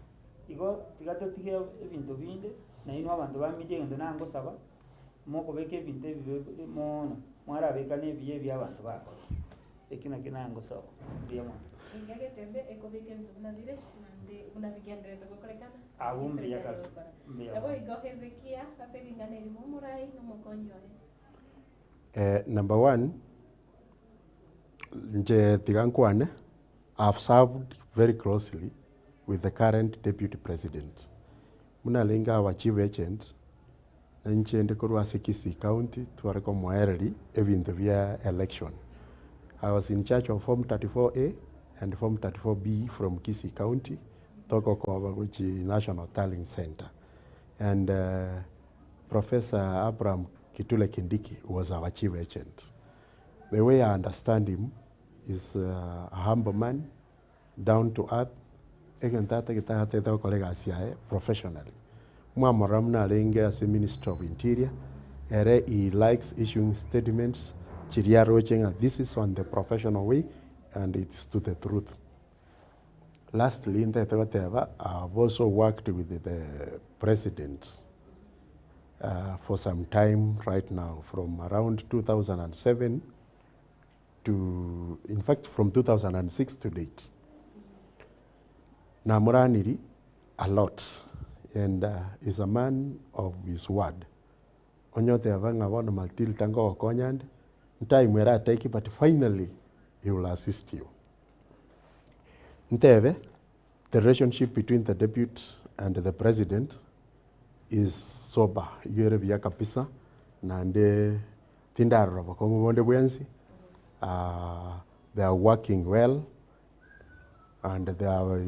igo tigato tige ebintu binde na ino abantu bamije ngendo nango saba moko beke ebintu ebibe mono mwara beka nebiye byabantu bako ekina kinango saba biyamo ingage tembe ekobeke ebintu nabire nande unabigendere tokorekana abumbi yakabisa abo igo Hezekia asebingana eri mumurai no mokonyo number 1 nje tigankwane I've served very closely with the current deputy president. Munalinga wa chief agent na nchende korwa Kisii county twareko mwaereri ebintu bya election. I was in charge of form 34A and form 34B from Kisii county toko kwa which National Tallying Center. And Professor Abraham Kitule Kindiki was our chief agent. The way I understand him is a humble man, down to earth, professionally. Muamoramna Lenge as a Minister of Interior, he likes issuing statements, and this is on the professional way, and it's to the truth. Lastly, I've also worked with the president for some time right now, from around 2007 to, in fact, from 2006 to date. Namuraniri a lot, and is a man of his word. Onyote avanga wana maltil tango okonyand, time where I take it, but finally he will assist you. Nteve, the relationship between the deputy and the president is sober. Yere vya kapisa, nande tindaro bakomo bonde bwenzi. They are working well, and they are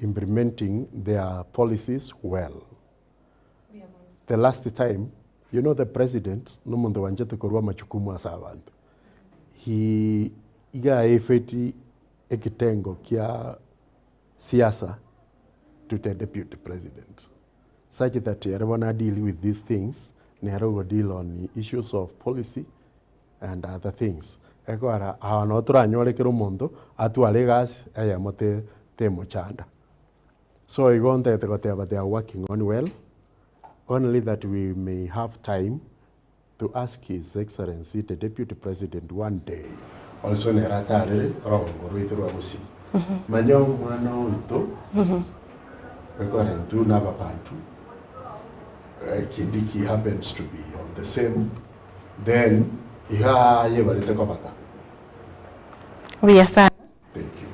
implementing their policies well. the last time, you know, the president, no muntu wanjete kurua machukumu asa abantu. Iga efeti ekitengo kia siasa to the deputy president. Such that everyone deal with these things, Nehru deal on issues of policy and other things. Ekora anotura nyole kero mondo atuale gas ayamote temo chanda. So I go on there, but they are working on well. Only that we may have time to ask His Excellency the Deputy President one day. Also neratare rongo rusi. Manyo mwana uto. Ekora ntu nabapantu. Kindiki happens to be on the same. Then iha yebalite kopaka. Wiasa. Thank you.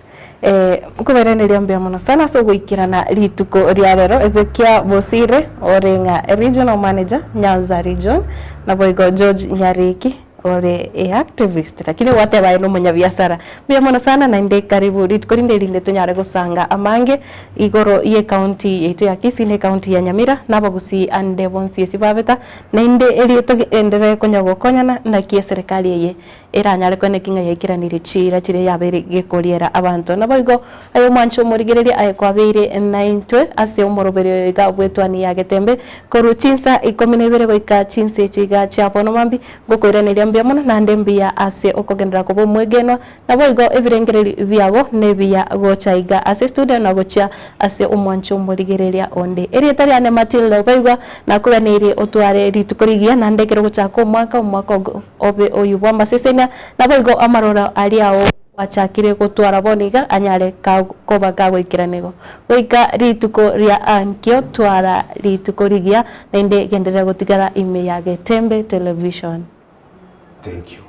Kubereneria mbia muno sana so gwikirana rituko ria rero Ezekia Bosire orenga regional manager Nyanza region na boigo George Nyariki ore activist lakini wate bae no munya biashara mbia muno sana na inde karibu rituko rinde tunyare gusanga amange igoro ye county yetu ya Kisii ne county ya Nyamira nabagusi ande bonsi sibabeta na inde eri to endere konyago konyana na kie serikali ye iranyare kone kinga yekiranire chira chire yabere gekoriera abantu naboigo ayo mwancho murigereri ayo kwabeire 9 ase umorobere ga bwetwani ya getembe koruchinsa ikominebere goika chinse chiga chapono mambi gokoiranire mbia muno na ndembia ase okogendera ko mwegeno naboigo ebirengereri biago nebia gochaiga ase student na gocha ase umwancho murigereria onde erietari ane Matilda boigo na kuganire otware ritukorigia na ndekero gochako mwaka obe oyubwa masesenya naboigo amarora aliao wachakire gutwara boniga anyare koba gagwikiranego goika rituko ria ankio twara rituko rigia na inde gendera gutigara ime ya Getembe television. Thank you.